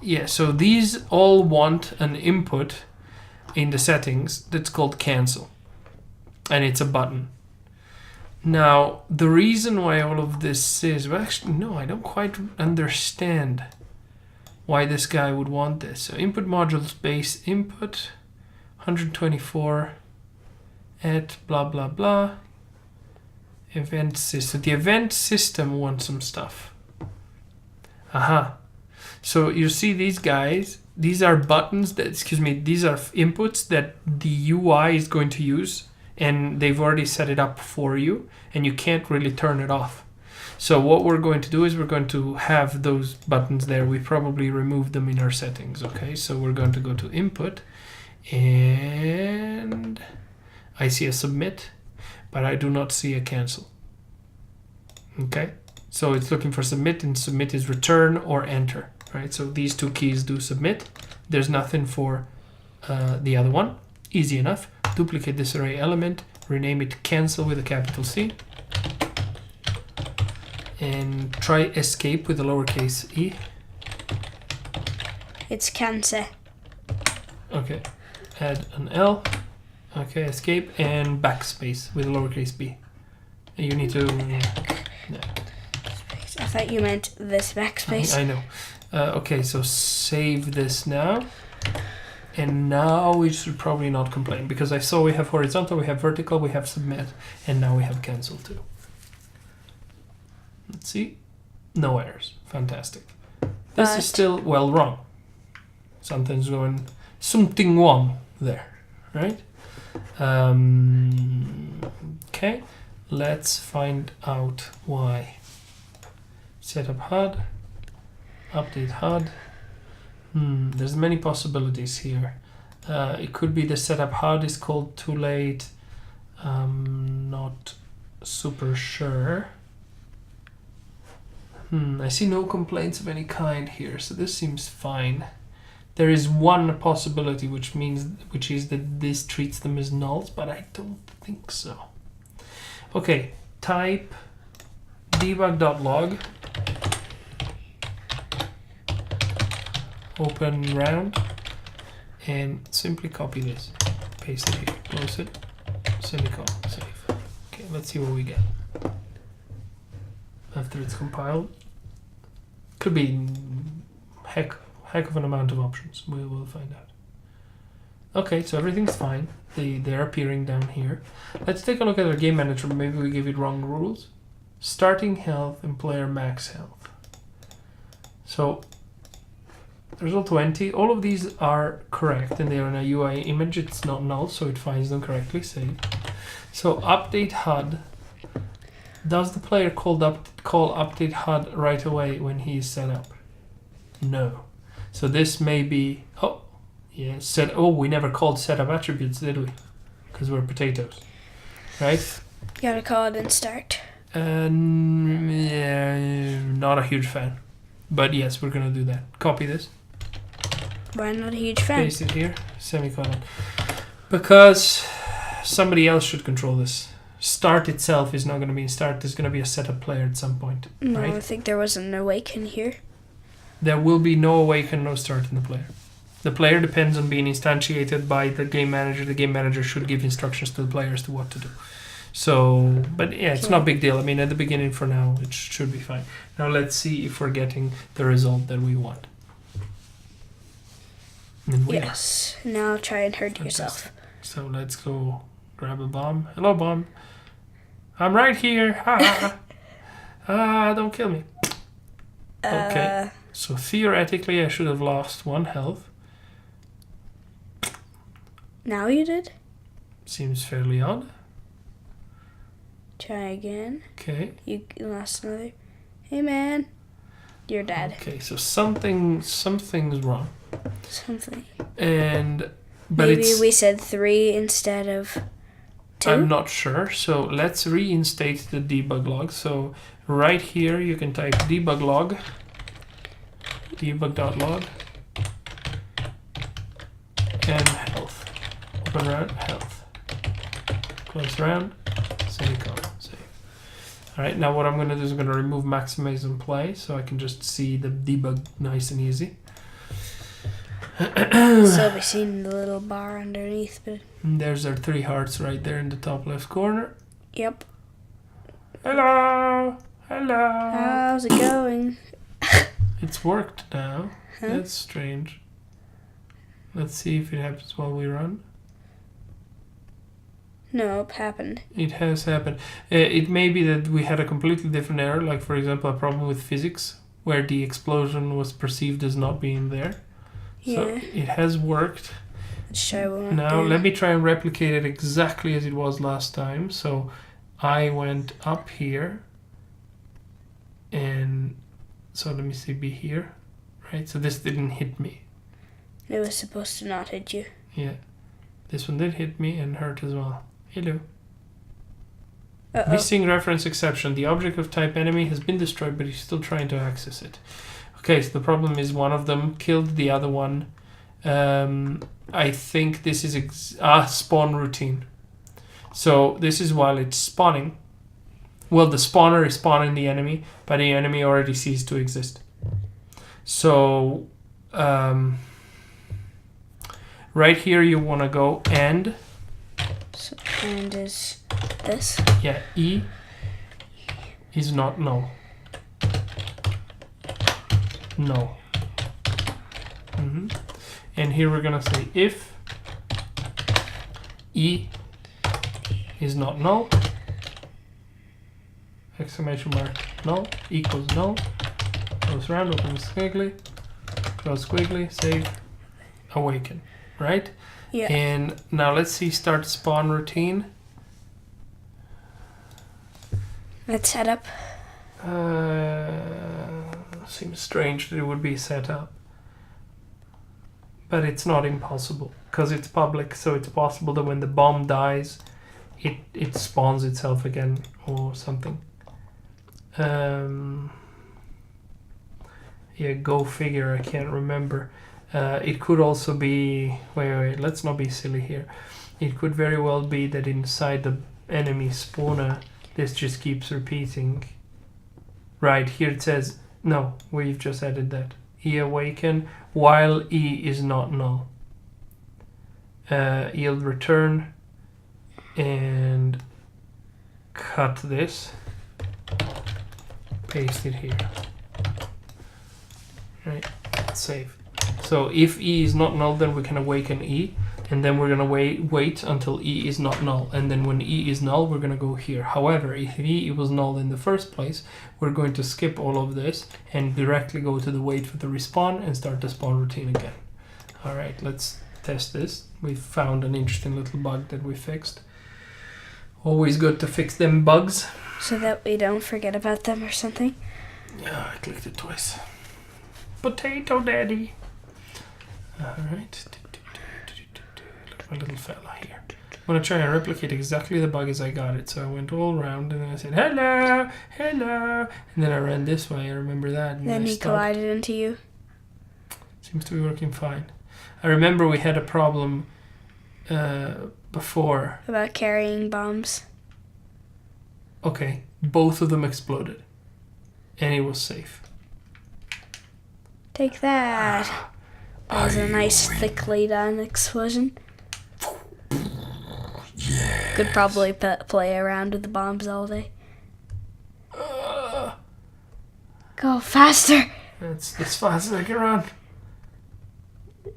Yeah, so these all want an input in the settings that's called cancel. And it's a button. Now, the reason why all of this is... Well, actually, no, I don't quite understand why this guy would want this. So input modules base input 124 at blah, blah, blah. Event system. The event system wants some stuff. Aha. So you see these guys, these are buttons that, these are inputs that the UI is going to use, and they've already set it up for you, and you can't really turn it off. So what we're going to do is we're going to have those buttons there. We probably removed them in our settings, okay? So we're going to go to input, and I see a submit, but I do not see a cancel. Okay, so it's looking for submit, and submit is return or enter, right? So these two keys do submit. There's nothing for the other one. Easy enough. Duplicate this array element, rename it cancel with a capital C, and try escape with a lowercase e. It's cancel. Okay, add an L. Okay, escape and backspace with a lowercase b. You need to... No. I thought you meant this backspace. I know. Okay, so save this now. And now we should probably not complain, because I saw we have horizontal, we have vertical, we have submit, and now we have cancel too. Let's see. No errors. Fantastic. This is still, well, wrong. Something wrong there, right? Okay, let's find out why. Setup HUD, update HUD. There's many possibilities here. It could be the setup HUD is called too late. Not super sure. I see no complaints of any kind here, so this seems fine. There is one possibility, which is that this treats them as nulls, but I don't think so. Okay, type debug.log, open round, and simply copy this, paste it here, close it, semicolon, save. Okay, let's see what we get after it's compiled. Could be heck of an amount of options. We will find out. Okay, so everything's fine. They're appearing down here. Let's take a look at our game manager. Maybe we gave it wrong rules. Starting health and player max health. So result 20. All of these are correct and they are in a UI image. It's not null, so it finds them correctly. Save. So update HUD. Does the player call update HUD right away when he is set up? No. So this may be... Oh, yeah. We never called setup attributes, did we? Because we're potatoes. Right? You gotta call it in start. Yeah, not a huge fan. But yes, we're going to do that. Copy this. Why not a huge fan? Paste it here. Semicolon. Because somebody else should control this. Start itself is not going to be in start. There's going to be a setup player at some point. No, right? I think there was an awaken here. There will be no awaken, no start in the player. The player depends on being instantiated by the game manager. The game manager should give instructions to the players to what to do. So, but yeah, it's not a big deal. I mean, at the beginning for now, it should be fine. Now let's see if we're getting the result that we want. And we yes. Now try and hurt Fantastic. yourself. So let's go grab a bomb. Hello, bomb. I'm right here. Don't kill me. Okay. So theoretically, I should have lost 1 health. Now you did? Seems fairly odd. Try again. Okay. You lost another. Hey man, you're dead. Okay, so something's wrong. Something. But maybe it's, we said 3 instead of 2. I'm not sure. So let's reinstate the debug log. So right here you can type debug log, debug.log, and health. Open round, health. Close round, semicolon. Alright, now what I'm going to do is I'm going to remove maximize and play so I can just see the debug nice and easy. So we seen the little bar underneath, but... And there's our 3 hearts right there in the top left corner. Yep. Hello! Hello! How's it going? It's worked now. Huh? That's strange. Let's see if it happens while we run. No, it happened. It has happened. It may be that we had a completely different error, like for example a problem with physics, where the explosion was perceived as not being there. Yeah. So it has worked. Let's try one Now again. let me try and replicate it exactly as it was last time. So I went up here, and so let me see, be here, right? So this didn't hit me. It was supposed to not hit you. Yeah, this one did hit me and hurt as well. Hello. Uh-oh. Missing reference exception. The object of type enemy has been destroyed, but he's still trying to access it. Okay, so the problem is one of them killed the other one. I think this is spawn routine. So this is while it's spawning. Well, the spawner is spawning the enemy, but the enemy already ceased to exist. So right here you want to go and... So, and is this? Yeah, E is not null. No. And here we're gonna say if E is not null, exclamation mark null equals null, close round, open squiggly, close squiggly, save, awaken, right? Yeah. And now let's see start spawn routine. Let's set up. Seems strange that it would be set up. But it's not impossible, because it's public, so it's possible that when the bomb dies, it spawns itself again or something. Yeah, go figure, I can't remember. It could also be... Wait, let's not be silly here. It could very well be that inside the enemy spawner, this just keeps repeating. Right, here it says... No, we've just added that. E awaken while E is not null. Yield return and cut this. Paste it here. Right, save. So if E is not null, then we can awaken E, And then we're gonna wait until E is not null. And then when E is null, we're gonna go here. However, if E was null in the first place, we're going to skip all of this and directly go to the wait for the respawn and start the spawn routine again. All right, let's test this. We found an interesting little bug that we fixed. Always good to fix them bugs. So that we don't forget about them or something. Yeah, I clicked it twice. Potato daddy. All right. Look at my little fella here. I'm going to try and replicate exactly the bug as I got it. So I went all around and then I said, hello, hello. And then I ran this way. I remember that. And Then I he stopped. collided into you. Seems to be working fine. I remember we had a problem before. About carrying bombs. Okay, both of them exploded. And it was safe. Take that. That was a nice thickly done explosion. Yeah. Could probably play around with the bombs all day. Go faster. That's as fast as I can run.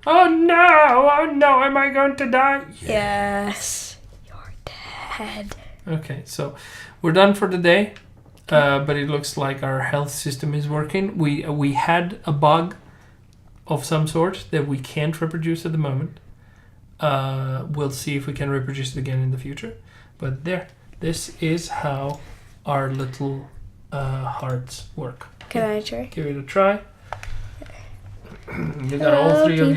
Oh no, am I going to die? Yes. You're dead. Okay, so we're done for the day. But it looks like our health system is working. We had a bug of some sort that we can't reproduce at the moment. We'll see if we can reproduce it again in the future. But this is how our little hearts work. Can I try? Give it a try. You got all three of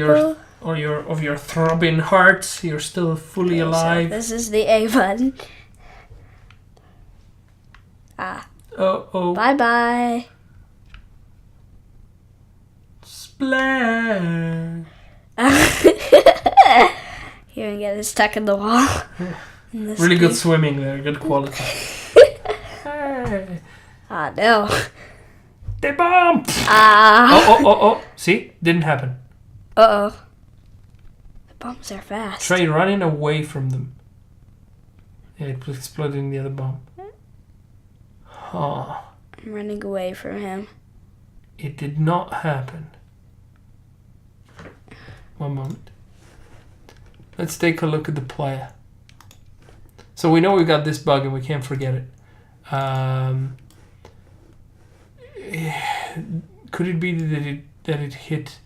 your throbbing hearts. You're still fully alive. So this is the A button. Oh. Bye bye. Splash. You're gonna get it stuck in the wall. In this Really good game. swimming there. Good quality. Hey. Ah, no. They bomb! Ah. Oh. See? Didn't happen. Uh-oh. The bombs are fast. Try running away from them. Yeah, it exploded in the other bomb. Huh. I'm running away from him. It did not happen. One moment. Let's take a look at the player. So we know we got this bug and we can't forget it. Could it be that it hit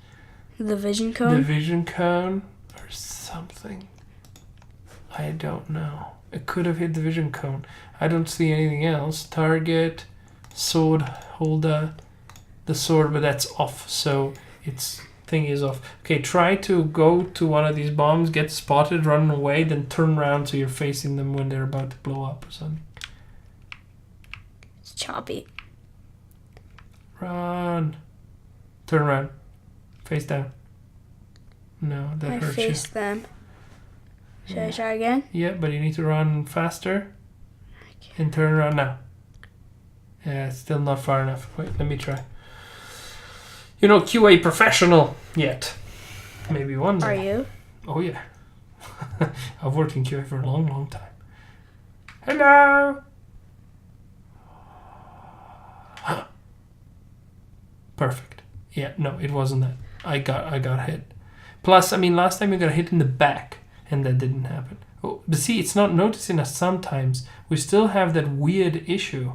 The vision cone? the vision cone or something? I don't know. It could have hit the vision cone. I don't see anything else. Target, sword holder, the sword, but that's off, so its thing is off. Okay, try to go to one of these bombs, get spotted, run away, then turn around so you're facing them when they're about to blow up or something. It's choppy. Run. Turn around. Face down. No, that I hurts you. faced them. Should I try again? Yeah, but you need to run faster and turn around now. Yeah, it's still not far enough. Wait, let me try. You're not QA professional yet. Maybe one day. Are you? Oh, yeah. I've worked in QA for a long, long time. Hello! Perfect. Yeah, no, it wasn't that. I got hit. Plus, I mean, last time you got hit in the back, and that didn't happen. Oh, but see, it's not noticing us sometimes. We still have that weird issue.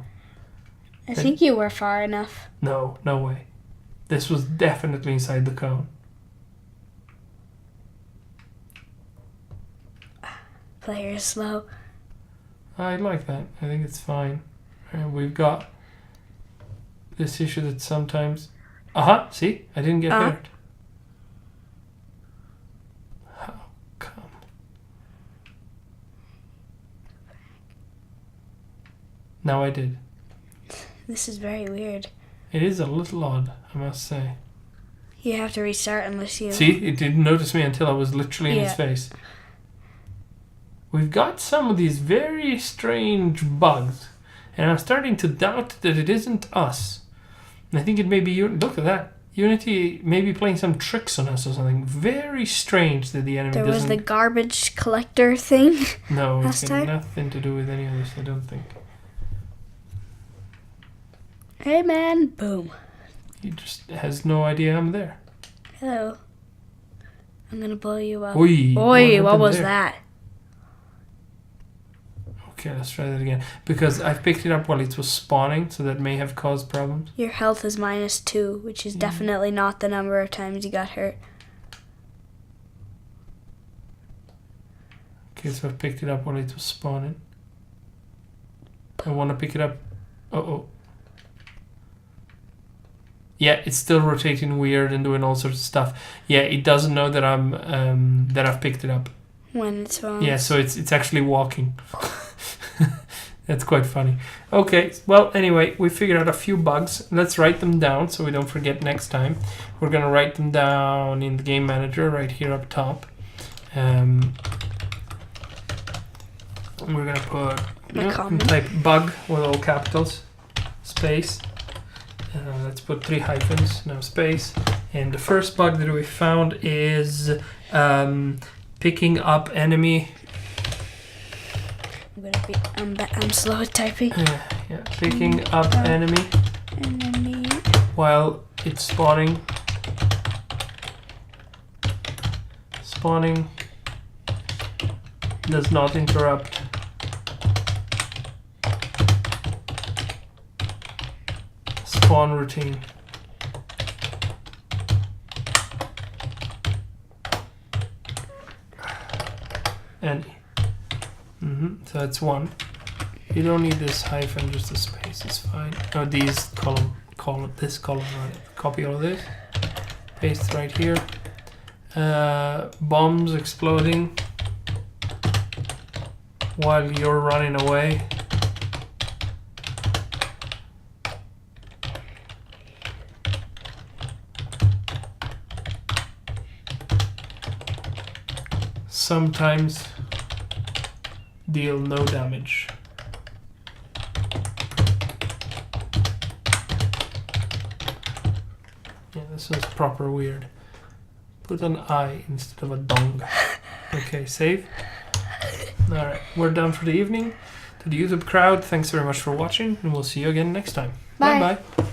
I think you were far enough. No way. This was definitely inside the cone. Player is slow. I like that. I think it's fine. And we've got this issue that sometimes... Aha! See? I didn't get hurt. How come? Now I did. This is very weird. It is a little odd, I must say. You have to restart unless you... See? It didn't notice me until I was literally in his face. We've got some of these very strange bugs. And I'm starting to doubt that it isn't us. And I think it may be... Look at that. Unity may be playing some tricks on us or something. Very strange that the enemy There doesn't... was the garbage collector thing. No, last it's got time. nothing to do with any of this, I don't think. Hey man, boom. He just has no idea I'm there. Hello. I'm gonna blow you up. Oi, Oi, what happened was there? that? Okay, let's try that again. Because I picked it up while it was spawning, so that may have caused problems. Your health is -2, which is definitely not the number of times you got hurt. Okay, so I picked it up while it was spawning. I want to pick it up. Uh-oh. Yeah, it's still rotating weird and doing all sorts of stuff. Yeah, it doesn't know that I'm that I've picked it up. When it's wrong. Yeah, so it's actually walking. That's quite funny. Okay, well, anyway, we figured out a few bugs. Let's write them down so we don't forget next time. We're gonna write them down in the game manager right here up top. We're gonna put type bug with all capitals, space. Let's put 3 hyphens, now space. And the first bug that we found is picking up enemy. I'm slow at typing. Yeah, picking up enemy while it's spawning. Spawning does not interrupt. Spawn routine. And so that's 1. You don't need this hyphen, just a space is fine. No, these column, this column, right? Copy all this. Paste right here. Bombs exploding while you're running away. Sometimes deal no damage. Yeah, this is proper weird. Put an I instead of a dong. Okay, save. Alright, we're done for the evening. To the YouTube crowd, thanks very much for watching, and we'll see you again next time. Bye. Bye-bye.